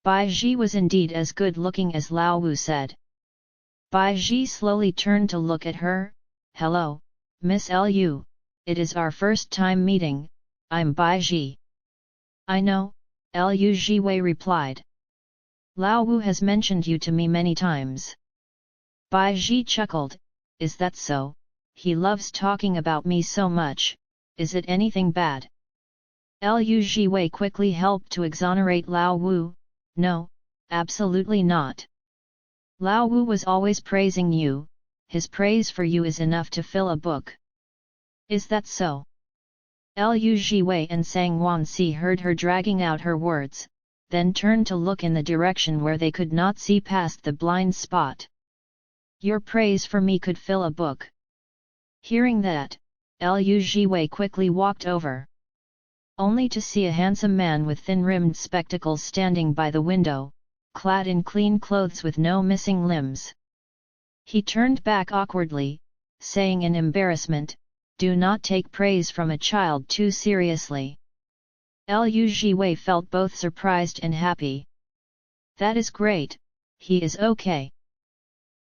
Bai Ji was indeed as good looking as Lao Wu said. Bai Ji slowly turned to look at her. Hello, Miss Liu, it is our first time meeting, I'm Bai Ji. I know, Liu Jiwei replied. Lao Wu has mentioned you to me many times. Bai Ji chuckled, is that so? He loves talking about me so much, is it anything bad? Liu Jiwei quickly helped to exonerate Lao Wu, no, absolutely not. Lao Wu was always praising you, his praise for you is enough to fill a book. Is that so? Liu Jiwei and Sang Wanxi heard her dragging out her words, then turned to look in the direction where they could not see past the blind spot. Your praise for me could fill a book. Hearing that, Liu Jiwei quickly walked over. Only to see a handsome man with thin-rimmed spectacles standing by the window, clad in clean clothes with no missing limbs. He turned back awkwardly, saying in embarrassment, "Do not take praise from a child too seriously." Liu Jiwei felt both surprised and happy. "That is great, he is okay."